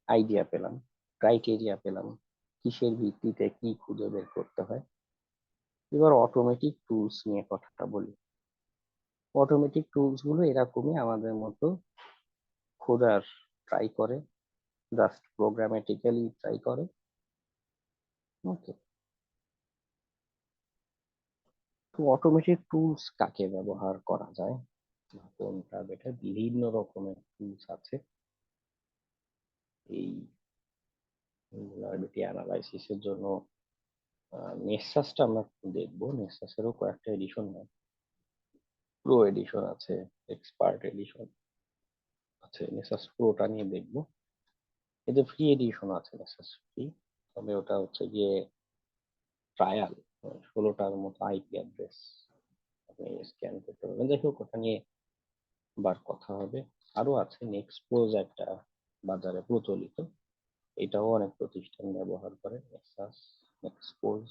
আইডিয়া পেলাম, ক্রাইটেরিয়া পেলাম, কিসের ভিত্তিতে কি খুঁজে বের করতে হয়। এবার অটোমেটিক টুলস নিয়ে কথাটা বলি। অটোমেটিক টুলস গুলো এরকমই আমাদের মতো খোঁজার ট্রাই করে, জাস্ট প্রোগ্রামেটিক্যালি ট্রাই করে। ওকে, তো অটোমেটিক টুলস কাকে ব্যবহার করা যায়, কোনটা বেটার? বিভিন্ন রকমের টুলস আছে। এই ভুলারবিলিটি অ্যানালাইসিসের জন্য নেক্সাসটা আমরা দেখবো। নেক্সাসেরও কয়েকটা এডিশন হয়, প্রো এডিশন আছে, এক্সপার্ট এডিশন আছে, নেক্সাস প্রোটা নিয়ে দেখবো। এদের ফ্রি এডিশন আছে, নেক্সাস ফ্রি, তবে ওটা হচ্ছে গিয়ে ট্রায়াল, 16টার মতো আইপি অ্যাড্রেস আপনি স্ক্যান করতে পারবেন। যাই হোক, ওটা নিয়ে বার কথা হবে। আরো আছে নেক্সপোজ, একটা বাজারে প্রচলিত, এটাও অনেক প্রতিষ্ঠান ব্যবহার করে, নেক্সাস, নেক্সপোজ,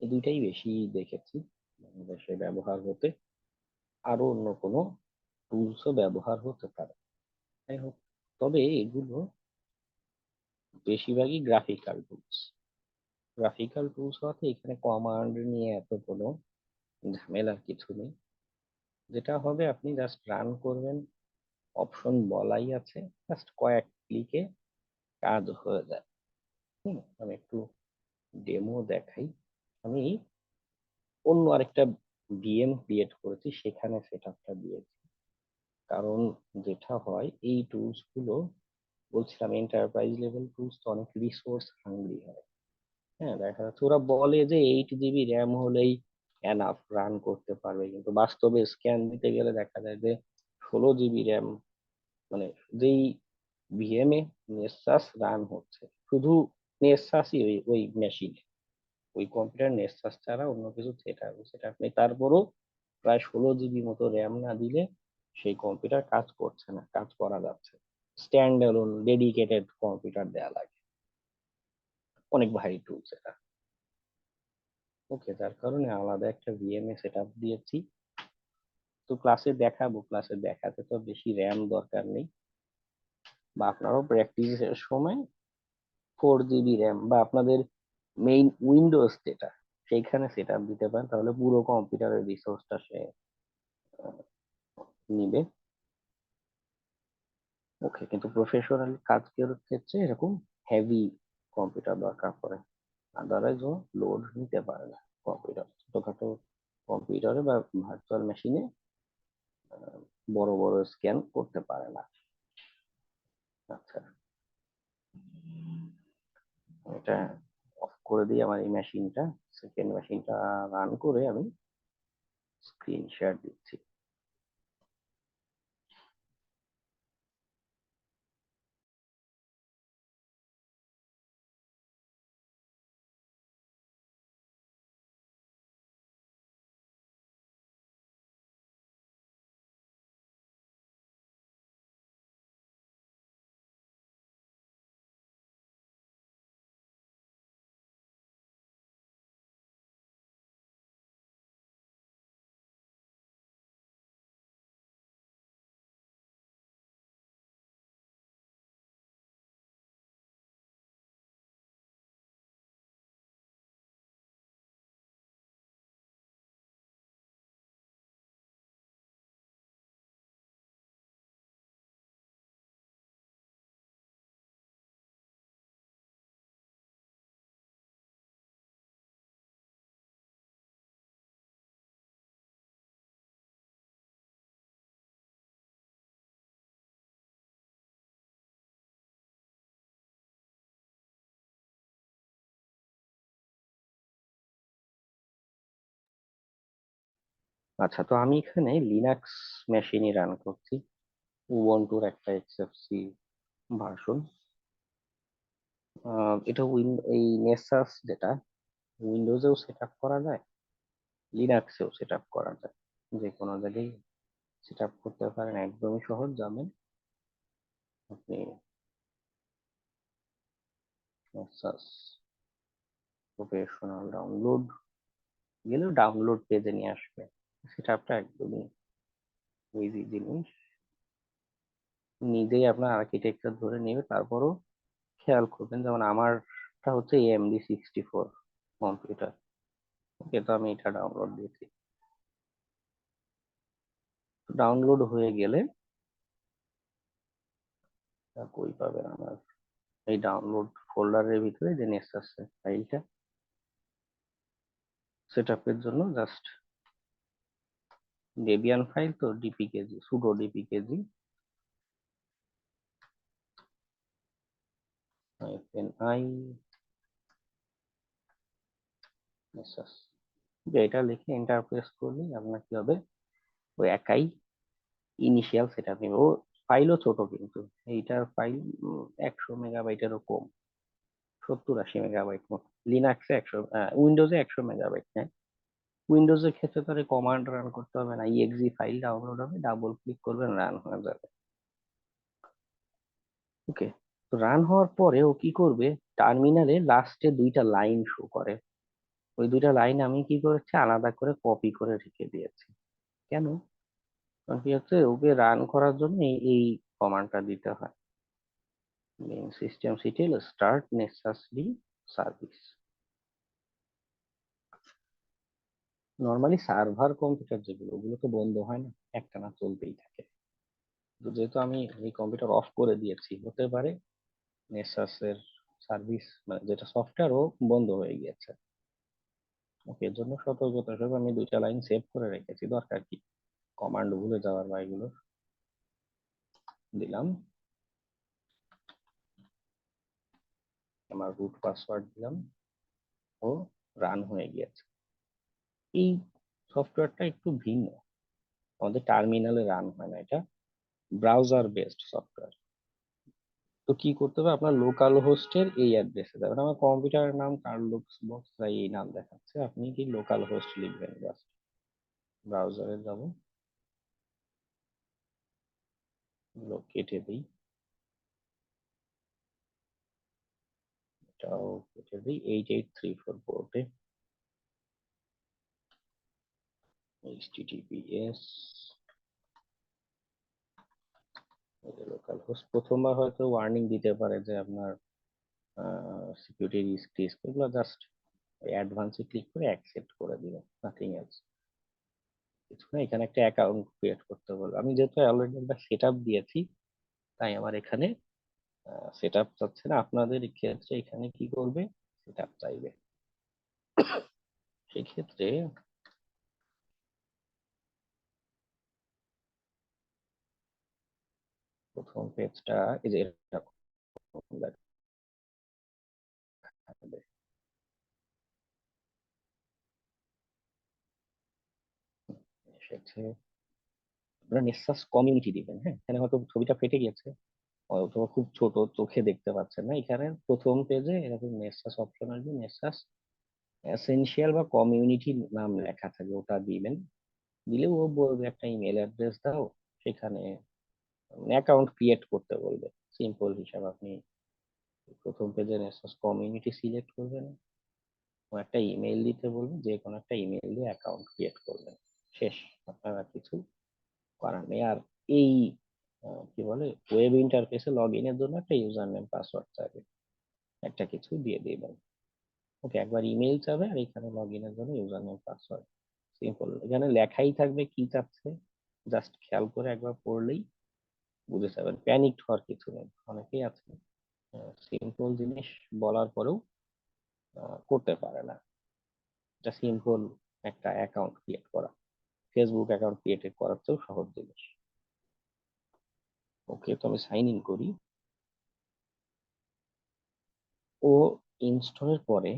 এই দুইটাই বেশি দেখেছি বাংলাদেশে ব্যবহার হতে। আরো অন্য কোনো টুলসও ব্যবহার হতে পারে, যাই হোক। তবে এগুলো বেশিরভাগই গ্রাফিক্যাল টুলস। গ্রাফিক্যাল টুলস হওয়াতে এখানে কমান্ড নিয়ে এত কোনো ঝামেলার কিছু নেই। যেটা হবে, আপনি জাস্ট রান করবেন, অপশন বলাই আছে, জাস্ট কয়েক ক্লিকে কাজ হয়ে যায়। আমি একটু ডেমো দেখাই। আমি অন্য আরেকটা ভিএম ক্রিয়েট করেছি, সেখানে সেটআপটা দিয়েছি। কারণ যেটা হয়, এই টুলস গুলো বলছিলাম এন্টারপ্রাইজ লেভেল টুলস তো অনেক রিসোর্স হাংরি হয়। হ্যাঁ, দেখা যাচ্ছে ওরা বলে যে 8 জিবি র্যাম হলেই এনাফ, রান করতে পারবে, কিন্তু বাস্তবে স্ক্যান দিতে গেলে দেখা যায় যে 16 জিবি র্যাম, মানে যেই ভিএম এ নেসাস রান হচ্ছে, শুধু নেসাসই ওই ওই মেশিন, ওই কম্পিউটার নেসাস ছাড়া অন্য কিছু সেটা নেই, তারপরও প্রায় 16 জিবি মতো র্যাম না দিলে সেই কম্পিউটার কাজ করছে না, কাজ করা যাচ্ছে। স্ট্যান্ড অ্যালোন ডেডিকেটেড কম্পিউটার দেয়া লাগে, অনেক ভারী টুলস এটা। ওকে, যার কারণে আলাদা একটা ভিএমএ সেট আপ দিয়েছি। তো ক্লাসে দেখাবো, ক্লাসে দেখাতে তো বেশি র্যাম দরকার নেই, বা আপনারাও প্র্যাকটিসের সময় 4 জিবি র্যাম বা আপনাদের মেইন উইন্ডোজ যেটা, সেইখানে সেট আপ দিতে পারেন, তাহলে পুরো কম্পিউটারের রিসোর্সটা সে নিবে। ওকে, কিন্তু প্রফেশনাল কাজের ক্ষেত্রে এরকম হেভি কম্পিউটার দরকার পড়ে, আদারওয়াইজ ও লোড নিতে পারে না কম্পিউটার। ছোটখাটো কম্পিউটারে বা ভার্চুয়াল মেশিনে বড় বড় স্ক্যান করতে পারে না। আচ্ছা, এটা অফ করে দিই আমার এই মেশিনটা, সেকেন্ড মেশিনটা রান করে আমি স্ক্রিন শেয়ার দিচ্ছি। আচ্ছা, তো আমি এখানে লিনাক্স মেশিনই রান করছি, উবুন্টুর একটা এক্সএফসি ভার্সন। এটা এই নেসাস যেটা উইন্ডোজেও সেট আপ করা যায়, লিনাক্সেও সেট আপ করা যায়, যে কোনো জায়গায় সেট আপ করতে পারেন, একদমই সহজ যাবেন আপনি নেসাস প্রফেশনাল ডাউনলোড গেলেও ডাউনলোড পেজে নিয়ে আসবে। সেট আপটা একদমই ইজি জিনিস, নিজেই আপনার আর্কিটেকচার ধরে নেবে। তারপরও খেয়াল করবেন, যেমন আমারটা হচ্ছে AMD 64 কম্পিউটার। ওকে, তো আমি এটা ডাউনলোড দিয়েছি। ডাউনলোড হয়ে গেলে কই পাবেন আমার এই ডাউনলোড ফোল্ডারের ভিতরে যে নেক্সাস ফাইলটা সেট আপের জন্য জাস্ট ডেবিয়ান ফাইল, তো ডিপিকেজি সুডো ডিপিকেজি -i নেক্সাস, এটা লিখে এন্টার প্রেস করলেই আপনার কি হবে, ওই একাই ইনিশিয়াল সেট আপ নেবে। ও ফাইলও ছোট, কিন্তু এইটার ফাইল 100 মেগাবাইটেরও কম, 70-80 মেগাবাইট মতো। লিনাক্সে 100, উইন্ডোজে 100 মেগাবাইট নেয়। উইন্ডোজের ক্ষেত্রে তার কমান্ড রান করতে হবে না, exe ফাইল ডাউনলোড হবে, ডাবল ক্লিক করবেন, রান হয়ে যাবে। ওকে, তো রান হওয়ার পরে ও কি করবে, টার্মিনালে লাস্টে দুইটা লাইন শো করে। ওই দুইটা লাইন আমি কি করেছি, আলাদা করে কপি করে রেখে দিয়েছি। কেন? কারণ কি হচ্ছে, ওকে রান করার জন্য এই কমান্ডটা দিতে হয়, main system CTL start Nexus D service. Normally server computer যেগুলো, ওগুলো তো বন্ধ হয় না, একটানা চলতেই থাকে। তো যেহেতু আমি এই কম্পিউটার অফ করে দিয়েছি, হতে পারে নেক্সাস এর সার্ভিস মানে যেটা সফটওয়্যার ও বন্ধ হয়ে গিয়েছে। ওকে, এর জন্য সতর্কতা হিসেবে আমি দুইটা লাইন সেভ করে রেখেছি, দরকার কি কমান্ড ভুলে যাওয়ার বা এগুলো দিলাম। আমার রুট পাসওয়ার্ড দিলাম, ও রান হয়ে গিয়েছে। এই সফটওয়্যারটা একটু ভিন্ন, আমাদের টার্মিনালে রান হয় না, এটা ব্রাউজার বেসড সফটওয়্যার। তো কি করতে হবে, আপনার লোকাল হোস্টের এই অ্যাড্রেসে যাবেন। আমার কম্পিউটারের নাম কার্লুক্স বক্স, তাই এই নাম দেখাচ্ছে, আপনি কি লোকাল হোস্ট লিখবেন, জাস্ট ব্রাউজারে যাব, কেটে দিই, এটাও কেটে দিই, 8834 পোর্টে https লোকাল হোস্ট। প্রথমবার হয়তো ওয়ার্নিং দিতে পারে যে আপনার সিকিউরিটি রিস্ক এগুলো, জাস্ট অ্যাডভান্সে ক্লিক করে অ্যাকসেপ্ট করে দিবেন, নাথিং এলস, কিছু না। এখানে একটা অ্যাকাউন্ট ক্রিয়েট করতে বলবো, আমি যেহেতু অলরেডি একটা সেট আপ দিয়েছি, তাই আমার এখানে সেট আপ চাচ্ছে না। আপনাদের ক্ষেত্রে এখানে কি করবে, সেট আপ চাইবে। সেক্ষেত্রে প্রথম পেজটা এই যে এরকম দেখাবে। এসেছে, আপনারা নেক্সাস কমিউনিটি দিবেন। হ্যাঁ, এখানে হয়তো ছবিটা ফেটে গেছে, অথবা খুব ছোট, চোখে দেখতে পাচ্ছেন না। এখানে প্রথম পেজে এরকম নেক্সাস অপশন আসবে, নেক্সাস এসেনশিয়াল বা কমিউনিটি নাম লেখা থাকবে, ওটা দিবেন। দিলে ও বলবে একটা ইমেল অ্যাড্রেস দাও, সেখানে অ্যাকাউন্ট ক্রিয়েট করতে বলবে। সিম্পল হিসাব, আপনি প্রথম পেজে নেক্সাস কমিউনিটি সিলেক্ট করবেন, ও একটা ইমেল দিতে বলবে, যে কোনো একটা ইমেল দিয়ে অ্যাকাউন্ট ক্রিয়েট করবেন, শেষ। আপনার আর কিছু করার নেই। আর এই কি বলে, ওয়েব ইন্টারফেসে লগ ইনের জন্য একটা ইউজার নেম পাসওয়ার্ড চাইবে, একটা কিছু দিয়ে দিবেন। ওকে, একবার ইমেল চাবে, আর এখানে লগ ইনের জন্য ইউজার নেম পাসওয়ার্ড। সিম্পল, এখানে লেখাই থাকবে কি চাচ্ছে, জাস্ট খেয়াল করে একবার পড়লেই বুঝে যাবেন, প্যানিক হওয়ার কিছু নেই। অনেকেই আছে সিম্পল জিনিস বলার পরেও করতে পারে না। এটা সিম্পল একটা অ্যাকাউন্ট ক্রিয়েট করা, ফেসবুক অ্যাকাউন্ট ক্রিয়েট করার চেয়েও সহজ জিনিস। ওকে, তো আমি সাইন ইন করি। ও ইনস্টলের পরে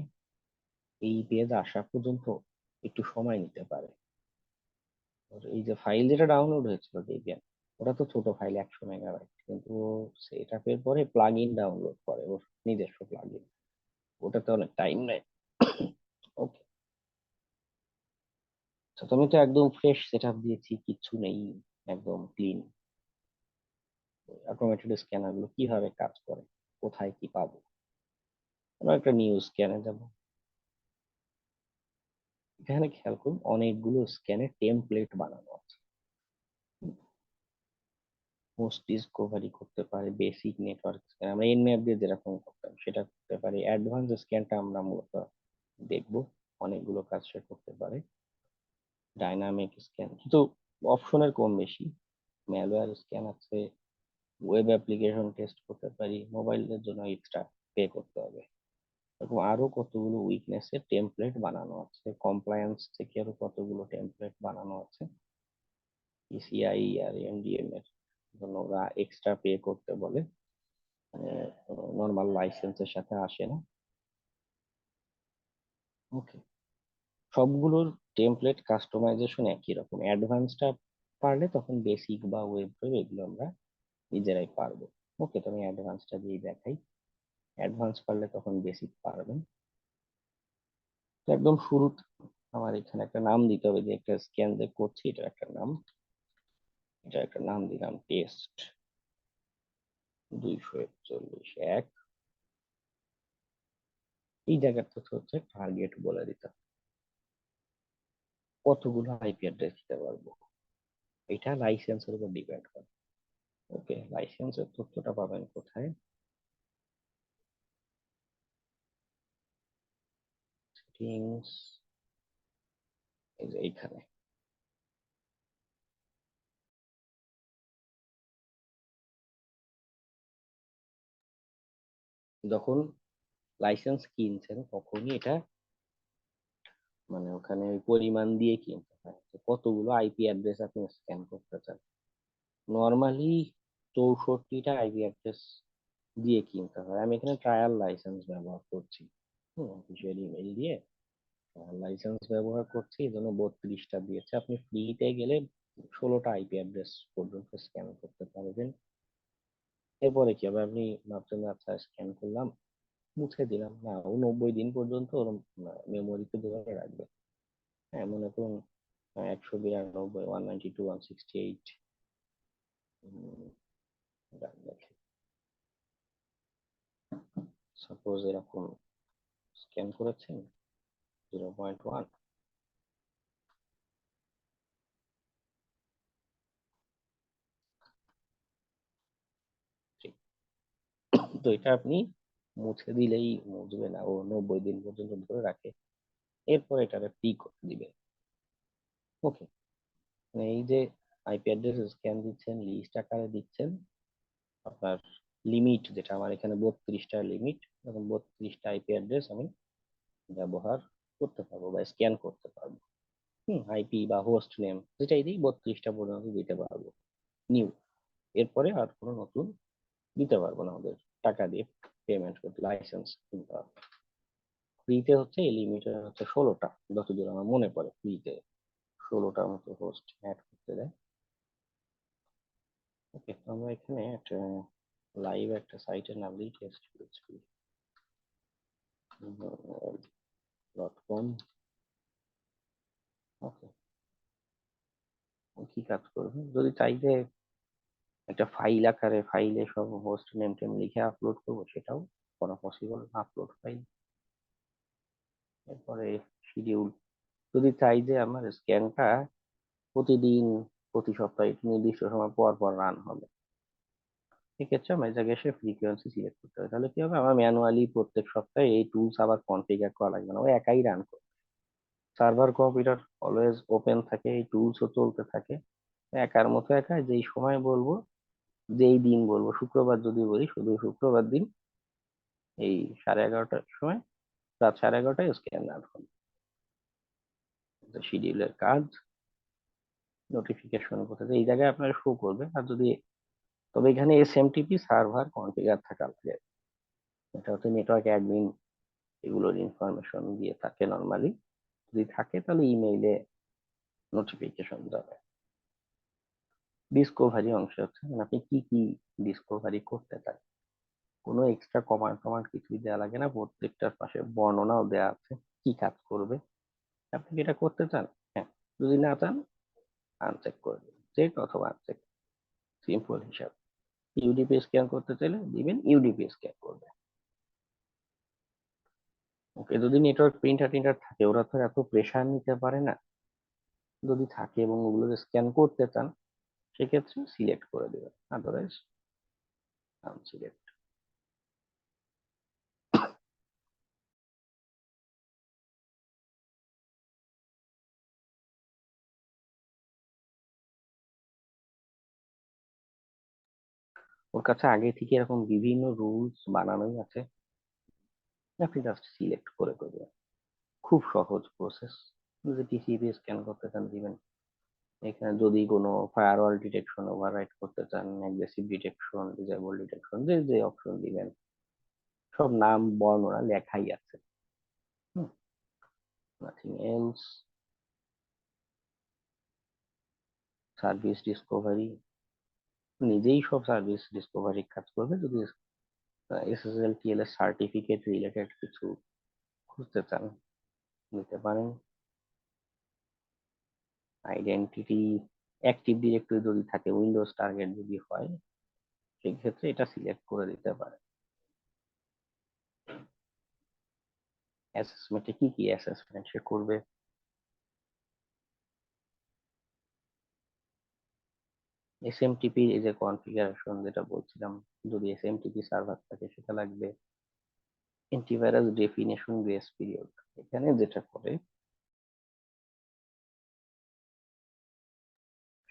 এই পেজ আসা পর্যন্ত একটু সময় নিতে পারে। এই যে ফাইল যেটা ডাউনলোড হয়েছিল ডেবিয়ান, ওটা তো ছোট ফাইল 100 মেগাবাইট, কিন্তু সেটআপের পরে প্লাগ ইন ডাউনলোড করে ওর নিজস্ব প্লাগ ইন, ওটাতে অনেক টাইম নেয়। ওকে, তুমি তো একদম ফ্রেশ সেটআপ দিয়েছি, কিচ্ছু নেই, একদম ক্লিন। অটোমেটেড স্ক্যানার গুলো কিভাবে কাজ করে, কোথায় কি পাবো? আমরা একটা নিউ স্ক্যানে যাব। এখানে খেয়াল করুন অনেকগুলো স্ক্যানের টেমপ্লেট বানানো আছে। মোস্ট ডিসকভারি করতে পারে, বেসিক নেটওয়ার্ক স্ক্যান আমরা এনম্যাপ দিয়ে যেরকম করতাম সেটা করতে পারে, অ্যাডভান্স স্ক্যানটা আমরা মূলত দেখবো, অনেকগুলো কাজ সে করতে পারে। ডাইনামিক স্ক্যান কিন্তু অপশনের কম বেশি, ম্যালওয়্যার স্ক্যান আছে, ওয়েব অ্যাপ্লিকেশন টেস্ট করতে পারি, মোবাইলের জন্য এক্সট্রা পে করতে হবে। এরকম আরো কতগুলো উইকনেসের টেমপ্লেট বানানো আছে, কমপ্লায়েন্স থেকে আরো কতগুলো টেমপ্লেট বানানো আছে। পিসিআই আর এমডিএম এর জন্য ওরা এক্সট্রা পে করতে বলে, নর্মাল লাইসেন্সের সাথে আসে না। ওকে, সবগুলোর টেমপ্লেট কাস্টমাইজেশন একই রকম, অ্যাডভান্সটা পারলে তখন বেসিক বা ওয়েব এগুলো আমরা নিজেরাই পারবো। ওকে, তো আমি অ্যাডভান্সটা দিয়ে দেখাই, অ্যাডভান্স পারলে তখন বেসিক পারবেন। তো একদম শুরুতে আমার এখানে একটা নাম দিতে হবে, যে একটা স্ক্যান যে করছি এটা একটা নাম, এটা একটা নাম দিলাম টেস্ট 241। এই জায়গাটা হচ্ছে টার্গেট বলে দিতে হবে, কতগুলো আইপি অ্যাড্রেস দিতে পারবো, এটা লাইসেন্সের উপর ডিপেন্ড করে। ওকে, লাইসেন্সের তথ্যটা পাবেন কোথায়? সেটিংস, এই যে এইখানে। যখন লাইসেন্স কিনছেন তখনই এটা মানে ওখানে ওই পরিমাণ দিয়ে কিনতে হয়, তো কতগুলো আইপি অ্যাড্রেস আপনি স্ক্যান করতে চান। নর্মালি 64টা আইপি অ্যাড্রেস দিয়ে কিনতে হয়, আমি এখানে ট্রায়াল লাইসেন্স ব্যবহার করছি, অফিসিয়াল ইমেল দিয়ে লাইসেন্স ব্যবহার করছি, এই জন্য 32টা দিয়েছে। আপনি ফ্রিতে গেলে 16টা আইপি অ্যাড্রেস পর্যন্ত স্ক্যান করতে পারবেন। এরপরে কি হবে, আপনি ভাবছেন আচ্ছা স্ক্যান করলাম মুছে দিলাম, না ও 90 দিন পর্যন্ত ওর মেমোরিতে ধরে রাখবে। হ্যাঁ, মনে করুন 192, 192, 168, সাপোজ এরকম স্ক্যান করেছেন 0.1, তো এটা আপনি মুছে দিলেই মুছবে না, ও 90 দিন পর্যন্ত ধরে রাখে, এরপর এটারে ফ্রি করে দিবে। ওকে, এই যে আইপি অ্যাড্রেস স্ক্যান দিচ্ছেন, লিস্ট আকারে দিচ্ছেন, আপনার লিমিট যেটা আমার এখানে 32টা লিমিট, এবং 32টা আইপি অ্যাড্রেস আমি ব্যবহার করতে পারবো বা স্ক্যান করতে পারবো। আইপি বা হোস্ট নেম যেটাই দিই 32টা পর্যন্ত দিতে পারবো নিউ, এরপরে আর কোনো নতুন দিতে পারবো না, আমাদের টাকা দিয়ে পেমেন্ট করতে লাইসেন্স কিনতে হবে। ফ্রিতে হচ্ছে এই লিমিটেড হচ্ছে 16টা, যতদূর আমার মনে পড়ে ফ্রিতে 16টার মতো হোস্ট অ্যাড করতে দেয়। ওকে, আমরা এখানে একটা লাইভ একটা সাইটের নাম দিই test.com। ওকে, কি কাজ করবে, যদি চাই যে একটা ফাইল আকারে ফাইলে সব হোস্ট নেম টেম লিখে আপলোড করবো, সেটাও করা পসিবল, আপলোড ফাইল। এরপরে শিডিউল, যদি চাই যে আমার স্ক্যানটা প্রতিদিন প্রতি সপ্তাহে একটি নির্দিষ্ট সময় পর পর রান হবে, সেক্ষেত্রে আমার এই জায়গায় এসে ফ্রিকোয়েন্সি সিলেক্ট করতে হবে। তাহলে কি হবে, আমার ম্যানুয়ালি প্রত্যেক সপ্তাহে এই টুলস আবার কনফিগার করা লাগবে না, ও একাই রান করবে। সার্ভার কম্পিউটার অলওয়েজ ওপেন থাকে, এই টুলসও চলতে থাকে একার মতো একা, যেই সময় বলবো, যেই দিন বলবো, শুক্রবার যদি বলি শুধু শুক্রবার দিন এই 11:30টার সময়, রাত 11:30টায় স্ক্যান রান হবে। শিডিউলের কাজ, নোটিফিকেশন কোথায় এই জায়গায় আপনার শো করবে। আর যদি, তবে এখানে এসএমটিপি সার্ভার কনফিগার থাকা লাগে, এটা হচ্ছে নেটওয়ার্ক অ্যাডমিন এগুলোর ইনফরমেশন দিয়ে থাকে নর্মালি, যদি থাকে তাহলে ইমেইলে নোটিফিকেশন যাবে। ডিসকভারি অংশে হচ্ছে মানে আপনি কি কি ডিসকভারি করতে চান, কোনো এক্সট্রা কমান্ড টমান্ড কিছুই দেওয়া লাগে না, প্রত্যেকটার পাশে বর্ণনাও দেওয়া আছে কি কাজ করবে। আপনি কি এটা করতে চান? হ্যাঁ, যদি না চান আনচেক করে দিন, চেক অথবা আনচেক, সিম্পল হিসাব। ইউডিপি স্ক্যান করতে চাইলে দিবেন ইউডিপি স্ক্যান করবে। ওকে, যদি নেটওয়ার্ক প্রিন্টার টিন্টার থাকে ওরা তো এত প্রেসার নিতে পারে না, যদি থাকে এবং ওগুলো স্ক্যান করতে চান সেক্ষেত্রে সিলেক্ট করে দেবেন, আদারওয়াইজ আনসিলেক্ট। ওর কাছে আগে থেকে এরকম বিভিন্ন রুলস বানানোই আছে, আপনি জাস্ট সিলেক্ট করে দেবেন, খুব সহজ প্রসেস। যদি টিসিপি স্ক্যান করতে চান দিবেন, এখানে যদি কোনো ফায়ারওয়াল ডিটেকশন ওভাররাইট করতে চান, অ্যাগ্রেসিভ ডিটেকশন, ডিসেবল ডিটেকশন, যে যে অপশন দিবেন সব নাম বর্ণনা লেখাই আছে, নাথিং এলস। সার্ভিস ডিসকভারি, নিজেই সব সার্ভিস ডিসকভারি কাজ করবে। যদি এসএসএল এর সার্টিফিকেট রিলেটেড কিছু খুঁজতে চান নিতে পারেন। আইডেন্টিটি অ্যাক্টিভ ডিরেক্টরি যদি থাকে, উইন্ডোজ টার্গেট যদি হয় সেই ক্ষেত্রে এটা সিলেক্ট করে দিতে পারেন। অ্যাসেসমেন্টে কি কি অ্যাসেসমেন্ট সে করবে, এসএমটিপি এই যে কনফিগারেশন যেটা বলছিলাম, যদি এসএমটিপি সার্ভার থাকে সেটা লাগবে। অ্যান্টিভাইরাস ডেফিনেশন গ্রেস পিরিয়ড, এখানে যেটা করে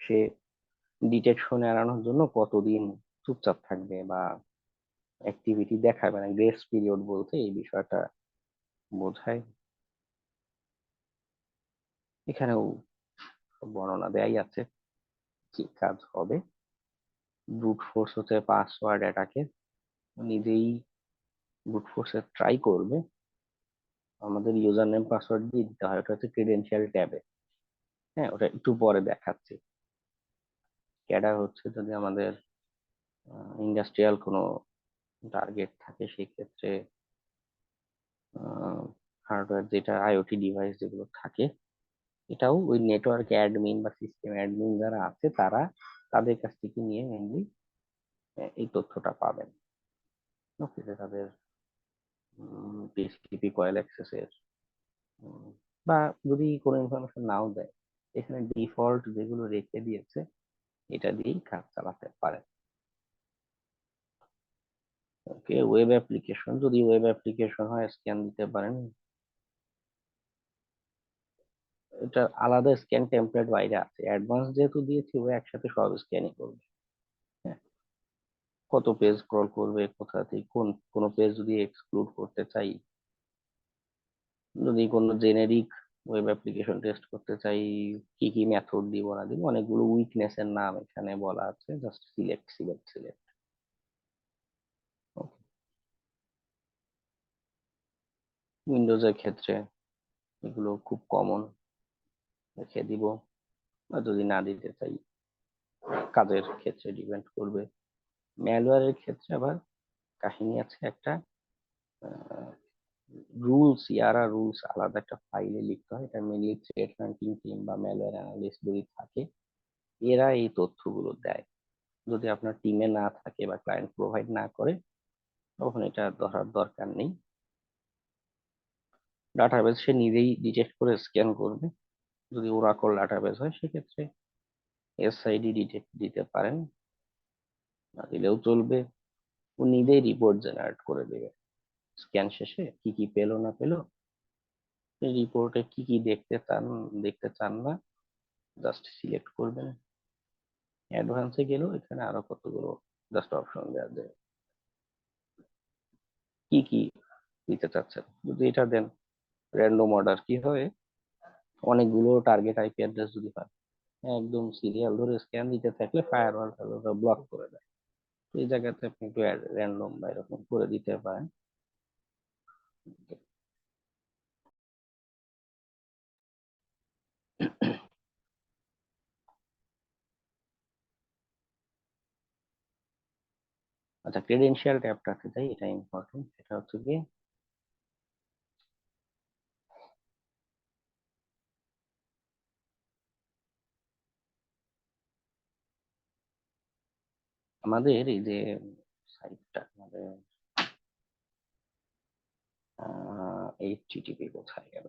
সে ডিটেকশন এড়ানোর জন্য কতদিন চুপচাপ থাকবে বা অ্যাক্টিভিটি দেখাবে না, গ্রেস পিরিয়ড বলতে এই বিষয়টা বোঝায়। এখানেও বর্ণনা দেয়াই আছে কি কাজ হবে। ব্রুট ফোর্স হচ্ছে পাসওয়ার্ড অ্যাটাকে, নিজেই ব্রুট ফোর্সে ট্রাই করবে। আমাদের ইউজার নেম পাসওয়ার্ড দিয়ে দিতে হয়, ওটা হচ্ছে ক্রেডেনশিয়াল ট্যাবে। হ্যাঁ, ওটা একটু পরে দেখাচ্ছি। ক্যাডার হচ্ছে যদি আমাদের ইন্ডাস্ট্রিয়াল কোনো টার্গেট থাকে সেক্ষেত্রে হার্ডওয়্যার যেটা আইওটি ডিভাইস যেগুলো থাকে, এটাও ওই নেটওয়ার্ক অ্যাডমিন বা সিস্টেম অ্যাডমিন যারা আছে তারা তাদের কাছ থেকে নিয়ে মেনলি এই তথ্যটা পাবেন। ওকে, তাদের টিসিপি কয়েল অ্যাক্সেসের বা যদি কোনো ইনফরমেশন নাও দেয় এখানে ডিফল্ট যেগুলো রেখে দিয়েছে এটা দিয়েই কাজ চালাতে পারে। ওকে, ওয়েব অ্যাপ্লিকেশন, যদি ওয়েব অ্যাপ্লিকেশন হয় স্ক্যান দিতে পারেন। এটা আলাদা স্ক্যান টেমপ্লেট বাইরে আছে, অ্যাডভান্স যেহেতু দিয়েছি ও একসাথে সব স্ক্যানই করবে। হ্যাঁ, কত পেজ স্ক্রল করবে, কোথা থেকে কোন পেজ যদি এক্সক্লুড করতে চাই, যদি কোনো জেনেরিক ওয়েব অ্যাপ্লিকেশন টেস্ট করতে চাই কি কি মেথড দিব না দিব, অনেকগুলো উইকনেস এর নাম এখানে বলা আছে, জাস্ট সিলেক্ট সিলেক্ট সিলেক্ট। উইন্ডোজের ক্ষেত্রে এগুলো খুব কমন, রেখে দিব, বা যদি না দিতে চাই কাজের ক্ষেত্রে ডিপেন্ড করবে। ম্যালওয়্যারের ক্ষেত্রে আবার কাহিনী আছে একটা, রুলস ইয়ারা রুলস আলাদা একটা ফাইলে লিখতে হয়, এটা মেনলি থ্রেট হান্টিং টিম বা ম্যালওয়্যার অ্যানালিস্ট যদি থাকে এরা এই তথ্যগুলো দেয়। যদি আপনার টিমে না থাকে বা ক্লায়েন্ট প্রোভাইড না করে তখন এটা ধরার দরকার নেই, ডাটাবেস সে নিজেই ডিটেক্ট করে স্ক্যান করবে। যদি ওরাকল ডাটাবেস হয় সেক্ষেত্রে এসআইডি ডিটেক্ট দিতে পারেন, না দিলেও চলবে। ও নিজেই রিপোর্ট জেনারেট করে দেবে, স্ক্যান শেষে কি কি পেলো না পেলো, রিপোর্টে কি কি দেখতে চান না জাস্ট সিলেক্ট করবেন। অ্যাডভান্সে গেলেও এখানে আরো কতগুলো জাস্ট অপশন দেওয়া যায় কি কি দিতে চাচ্ছেন। যদি এটা দেন র্যান্ডম অর্ডার, কি হয় অনেকগুলো টার্গেট আইপি অ্যাড্রেস যদি পান একদম সিরিয়াল ধরে স্ক্যান দিতে থাকলে ফায়ারওয়াল ব্লক করে দেয়। তো এই জায়গাতে আপনি একটু র্যান্ডম বা এরকম করে দিতে পারেন। আচ্ছা, ক্রেডেনশিয়াল ট্যাবটাতে যাই, এটা ইম্পর্টেন্ট। সেটা হচ্ছে কি, আমাদের এই যে সাইটটা, আমাদের এইচটিটিপি কোথায় গেল,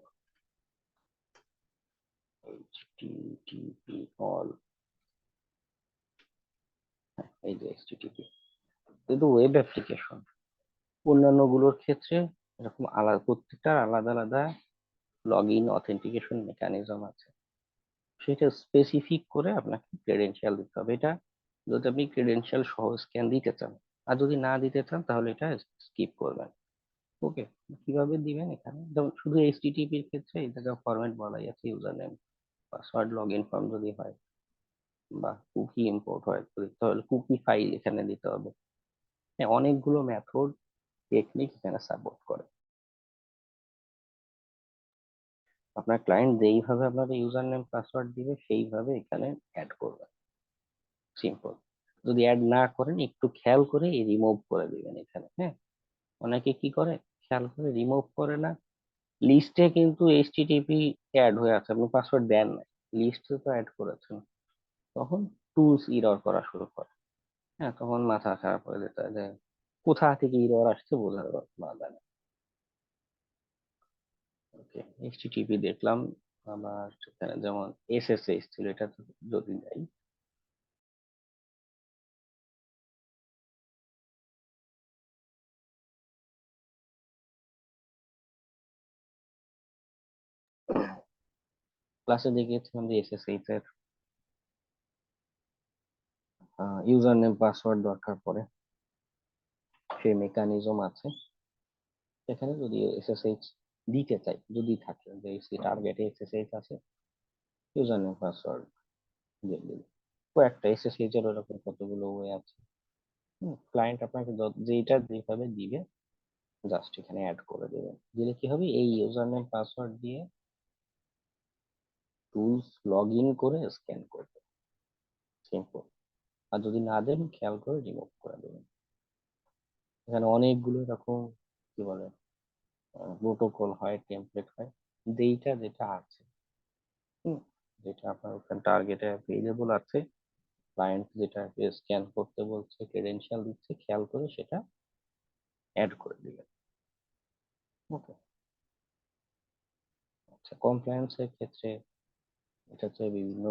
এইচটিটিপি অল, এই যে এইচটিটিপি, কিন্তু ওয়েব অ্যাপ্লিকেশন অন্যান্য গুলোর ক্ষেত্রে এরকম আলাদা, প্রত্যেকটার আলাদা আলাদা লগ ইন অথেন্টিকেশন মেকানিজম আছে। সেটা স্পেসিফিক করে আপনাকে ক্রেডেনশিয়াল দিতে হবে। এটা যদি আপনি ক্রেডেনশিয়াল সহ স্ক্যান দিতে চান, আর যদি না দিতে চান তাহলে এটা স্কিপ করবেন। ওকে, কিভাবে দিবেন, এখানে যেমন শুধু এইচটিটিপির ক্ষেত্রে এই জায়গায় ফরম্যাট বলাই আছে, user name password log in form যদি হয়, বা কুকি ইম্পোর্ট হয় তাহলে কুকি ফাইল এখানে দিতে হবে। হ্যাঁ, অনেকগুলো মেথড টেকনিক এখানে সাপোর্ট করে। আপনার ক্লায়েন্ট যেইভাবে আপনার ইউজার নেম পাসওয়ার্ড দিবে সেইভাবে এখানে অ্যাড করবেন, সিম্পল। যদি অ্যাড না করেন একটু খেয়াল করে রিমুভ করে দিবেন এখানে। হ্যাঁ, অনেকে কি করে খেয়াল করে রিমুভ করে না, লিস্টে কিন্তু এইচটিটিপি অ্যাড হয়ে আছে, আপনি পাসওয়ার্ড দেন না, লিস্টে তো অ্যাড করেছেন, তখন টুলস ইরর করা শুরু করে। হ্যাঁ, তখন মাথা খারাপ হয়ে যেতে হয় যে কোথা থেকে ইরর আসছে বোঝার বাধা নেই। ওকে, এইচটিটিপি দেখলাম। আবার সেখানে যেমন এসএসএইচ ছিল, এটা যদি যাই, ক্লাসে দেখিয়েছিলাম যে এসএসএইচ এর ইউজার নেম পাসওয়ার্ড দরকার পড়ে, সেই মেকানিজম আছে। এখানে যদি এসএসএইচ দিতে চাই, যদি থাকে যে এই টার্গেটে এসএসএইচ আছে, ইউজার নেম পাসওয়ার্ড দিয়ে দিন। কয়েকটা এসএসএইচ এর ওরকম কতগুলো ওয়ে আছে। ক্লায়েন্ট আপনাকে যেটা যেভাবে দিবে জাস্ট এখানে অ্যাড করে দেবেন, দিলে কি হবে, এই ইউজার নেম পাসওয়ার্ড দিয়ে টুলস লগ ইন করে স্ক্যান করবে, সিম্পল। আর যদি না দেন খেয়াল করে রিমুভ করে দেবেন। এখানে অনেকগুলো এরকম কি বলে প্রোটোকল হয়, টেমপ্লেট হয়, যেইটা যেটা আছে, হুম, যেটা আপনার ওখানে টার্গেটে অ্যাভেলেবল আছে, ক্লায়েন্ট যেটা স্ক্যান করতে বলছে, ক্রেডেনশিয়াল দিচ্ছে, খেয়াল করে সেটা অ্যাড করে দিবেন। ওকে। আচ্ছা, কমপ্লায়েন্স এর ক্ষেত্রে এটা হচ্ছে বিভিন্ন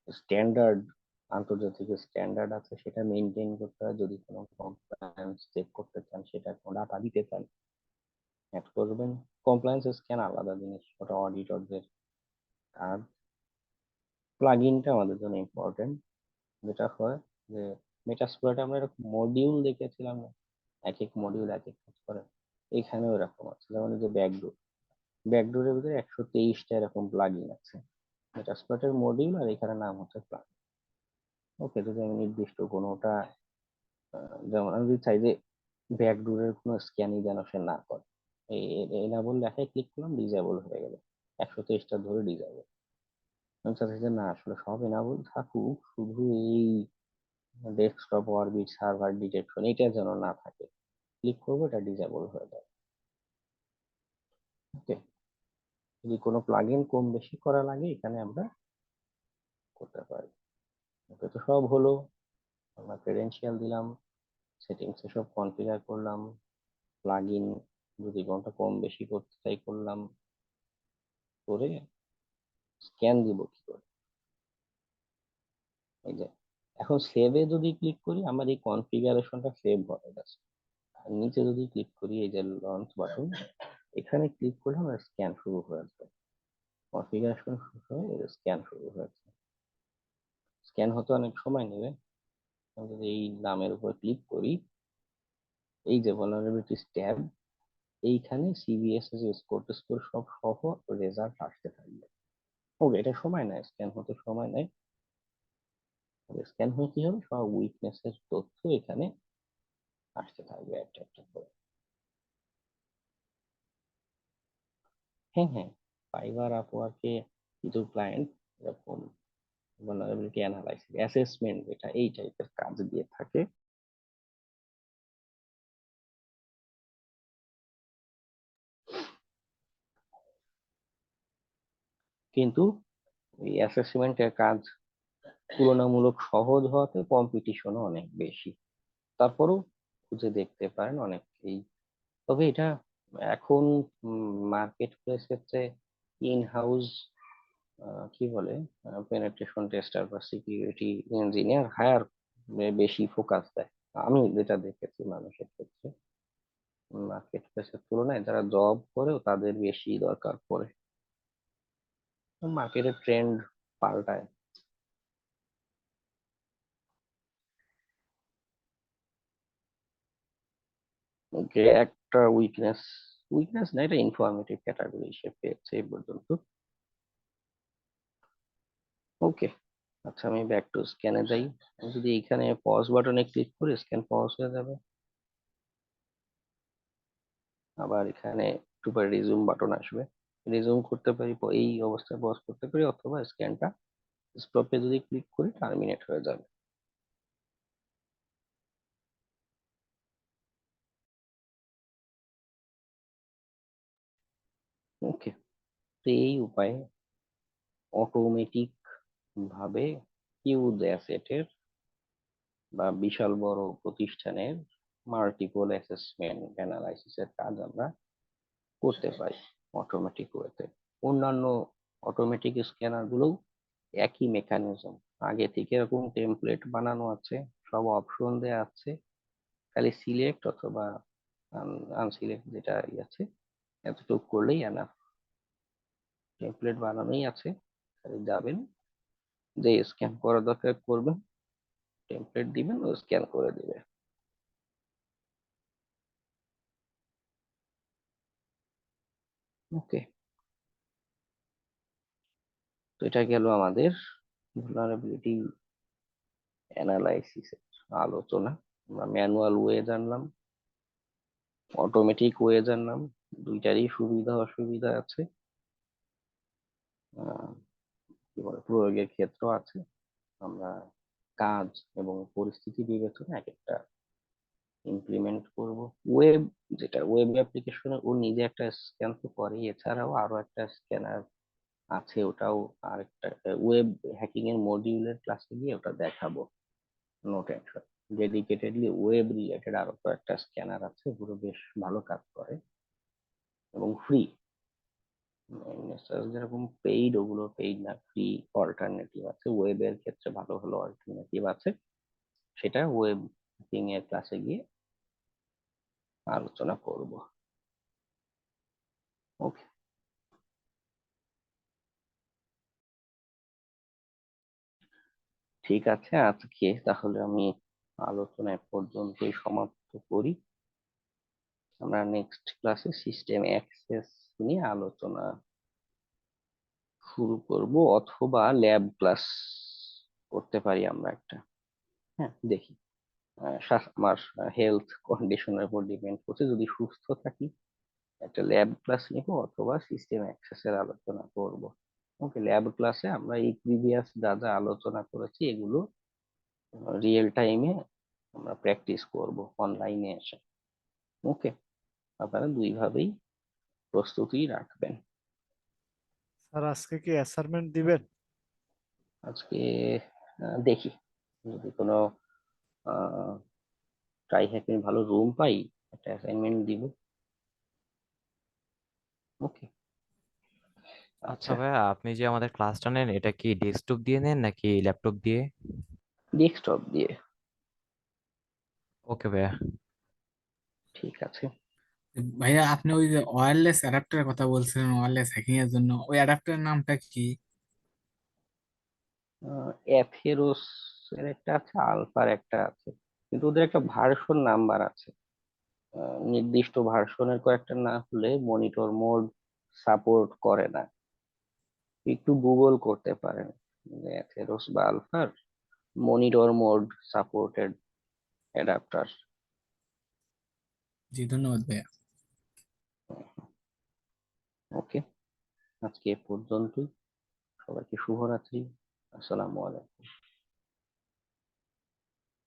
স্ট্যান্ডার্ড, আন্তর্জাতিক স্ট্যান্ডার্ড আছে, সেটা মেনটেন করতে হয়। যদি কোনো কমপ্লায়েন্স চেক করতে চান, সেটা কোনো ডাটা দিতে চান, অ্যাড করবেন। কমপ্লায়েন্স স্ক্যান আলাদা জিনিস, ওটা অডিটরদের কাজ। প্লাগইনটা আমাদের জন্য ইম্পর্টেন্ট। যেটা হয় যে মেটাস্প্লয়েটে আমরা এরকম মডিউল দেখেছিলাম না, এক এক মডিউল এক এক কাজ করে, এখানেও এরকম আছে। যেমন এই যে ব্যাকডোর, ব্যাকডোরের ভিতরে 123টা এরকম প্লাগইন আছে, মেটাস্প্লয়েটের মডিউল, আর এখানে নাম হচ্ছে প্লাগইন। ওকে, যদি আমি নির্দিষ্ট কোনোটা যেমন আমি যদি চাই যে ব্যাকডোরের কোনো স্ক্যানই যেন সে না করে, এনাবল লেখায় ক্লিক করলাম, ডিজেবল হয়ে গেল, 123টা ধরে ডিজেবল। আমি চাচ্ছি যে না, আসলে সব এনাবল থাকুক, শুধু এই ডেস্কটপ অরবিট সার্ভার ডিটেকশন এটা যেন না থাকে, ক্লিক করবো, এটা ডিজেবল হয়ে যাবে। ওকে, যদি কোনো প্লাগইন কম বেশি করা লাগে এখানে আমরা করতে পারি। ওকে, তো সব হলো, আমরা ক্রেডেনশিয়াল দিলাম, সেটিংসে সব কনফিগার করলাম, প্লাগইন যদি কোনটা কম বেশি করতে চাই করলাম, করে স্ক্যান দিব কি করে, এই যে এখন সেভে যদি ক্লিক করি আমার এই কনফিগারেশনটা সেভ হয়ে গেছে। আর নিচে যদি ক্লিক করি, এই যে লঞ্চ বাটন, এখানে ক্লিক করলে আমার স্ক্যান শুরু হয়ে যাবে, কনফিগারেশন শুরু হয়ে স্ক্যান শুরু হয়েছে। স্ক্যান হতে অনেক সময় নেবে। আমি যদি এই নামের উপর ক্লিক করি, এই যে vulnerabilities ট্যাব, এইখানে সিভিএসএস স্কোর স্কোর সব সহ রেজাল্ট আসতে থাকবে। ওকে, এটা সময় নেয়, স্ক্যান হতে সময় নেয়। স্ক্যান হয়ে কি হবে, সব উইকনেস এর তথ্য এখানে আসতে থাকবে একটা একটা করে। হ্যাঁ হ্যাঁ, ফাইবার আপওয়ার্কে কিছু ক্লায়েন্ট এরকম vulnerability অ্যানালাইসিস অ্যাসেসমেন্ট, এটা এই টাইপের কাজ দিয়ে থাকে। কিন্তু এই অ্যাসেসমেন্টের কাজ তুলনামূলক সহজ হওয়াতে কম্পিটিশনও অনেক বেশি। তারপরেও খুঁজে দেখতে পারেন অনেকেই। তবে এটা এখন মার্কেট প্লেসের চেয়ে ইন হাউস কি বলে পেনেট্রেশন টেস্টার বা সিকিউরিটি ইঞ্জিনিয়ার হায়ার বেশি ফোকাস দেয়। আমি যেটা দেখেছি মানুষের ক্ষেত্রে মার্কেট প্লেসের তুলনায় যারা জব করেও তাদের বেশি দরকার পড়ে। মার্কেটের ট্রেন্ড পাল্টায়। ওকে, একটা উইকনেস, উইকনেস না, এটা ইনফরমেটিভ ক্যাটাগরি হিসেবে পেয়েছে এই পর্যন্ত। ওকে, আচ্ছা আমি ব্যাক টু স্ক্যানে যাই। আমি যদি এখানে পজ বাটনে ক্লিক করি স্ক্যান পজ হয়ে যাবে। আবার এখানে একটু পরে রিজুম বাটন আসবে, রিজুম করতে পারি, এই অবস্থায় পজ করতে পারি, অথবা স্ক্যানটা স্টপে যদি ক্লিক করি টার্মিনেট হয়ে যাবে। ওকে, তো এই উপায়ে অটোমেটিক ভাবে হিউজ অ্যাসেটের বা বিশাল বড় প্রতিষ্ঠানের মাল্টিপল অ্যাসেসমেন্ট অ্যানালাইসিসের কাজ আমরা করতে পারি অটোমেটিক ওয়েতে। অন্যান্য অটোমেটিক স্ক্যানার গুলোও একই মেকানিজম, আগে থেকে এরকম টেমপ্লেট বানানো আছে, সব অপশন দেয়া আছে, খালি সিলেক্ট অথবা আনসিলেক্ট যেটা আছে এতটুকু করলেই এনাফ। টেমপ্লেট বানানোই আছে, খালি যাবেন, যে স্ক্যান করা দরকার করবেন, টেমপ্লেট দিবেন, ও স্ক্যান করে দিবে। ওকে, তো এটা গেল আমাদের vulnerability অ্যানালাইসিসের আলোচনা। আমরা ম্যানুয়াল ওয়ে জানলাম, অটোমেটিক ওয়ে জানলাম, দুইটারই সুবিধা অসুবিধা আছে, কি বলে প্রয়োগের ক্ষেত্র আছে। আমরা কাজ এবং পরিস্থিতি বিবেচনা এক একটা ইমপ্লিমেন্ট করব। ওয়েব, যেটা ওয়েব অ্যাপ্লিকেশনে ও নিজে একটা স্ক্যান তো করে, এছাড়াও আরো একটা স্ক্যানার আছে, ওটাও আরেকটা ওয়েব হ্যাকিং এর মডিউলের ক্লাসে গিয়ে ওটা দেখাবো, no tension. Dedicatedly web related আরো কয়েকটা স্ক্যানার আছে, ওগুলো বেশ ভালো কাজ করে এবং ফ্রি। যেরকম পেইড, ওগুলো পেইড না, ফ্রি অল্টারনেটিভ আছে। ওয়েবের ক্ষেত্রে ভালো ভালো অল্টারনেটিভ আছে, সেটা ওয়েব হ্যাকিং এর ক্লাসে গিয়ে আলোচনা করব। ওকে, ঠিক আছে, আজকে তাহলে আমি আলোচনা এ পর্যন্তই সমাপ্ত করি। আমরা নেক্সট ক্লাসে সিস্টেম অ্যাক্সেস নিয়ে আলোচনা শুরু করব, অথবা ল্যাব ক্লাস করতে পারি আমরা একটা। হ্যাঁ, দেখি আমার হেলথ কন্ডিশনের উপর ডিপেন্ড করছে, যদি সুস্থ থাকি একটা ল্যাব ক্লাস নিব, অথবা সিস্টেম অ্যাক্সেসের আলোচনা করব। ওকে, ল্যাব ক্লাসে আমরা এই প্রিভিয়াস যা যা আলোচনা করেছি এগুলো রিয়েল টাইমে আমরা প্র্যাকটিস করব অনলাইনে এসে। ওকে, আপনারা দুইভাবেই প্রস্তুতি রাখবেন। স্যার আজকে কি অ্যাসাইনমেন্ট দিবেন? আজকে দেখি যদি কোনো ট্রাই হ্যাকিং ভালো রুম পাই, একটা অ্যাসাইনমেন্ট দিব। ওকে, আচ্ছা আচ্ছা, ভাইয়া, আপনি যে আমাদের ক্লাসটা নেন এটা কি ডেস্কটপ দিয়ে নেন নাকি ল্যাপটপ দিয়ে? ডেস্কটপ দিয়ে। ওকে ভাইয়া। ঠিক আছে। ভাইয়া আপনি ওই যে ওয়্যারলেস অ্যাডাপ্টারের কথা বলছিলেন ওয়্যারলেস হ্যাকিং এর জন্য, ওই অ্যাডাপ্টারের নামটা কি? অ্যাথেরোস এর একটা আছে, আলফার একটা আছে, কিন্তু ওদের একটা ভার্সন নাম্বার আছে। নির্দিষ্ট ভার্সনের কয়েকটা না হলে মনিটর মোড সাপোর্ট করে না। একটু গুগল করতে পারেন যে অ্যাথেরোস বা আলফার মনিটর মোড সাপোর্টেড অ্যাডাপ্টার। জি ধন্যবাদ ভাইয়া। ওকে, আজকে এ পর্যন্তই। সবাইকে শুভরাত্রি। আসসালামু আলাইকুম।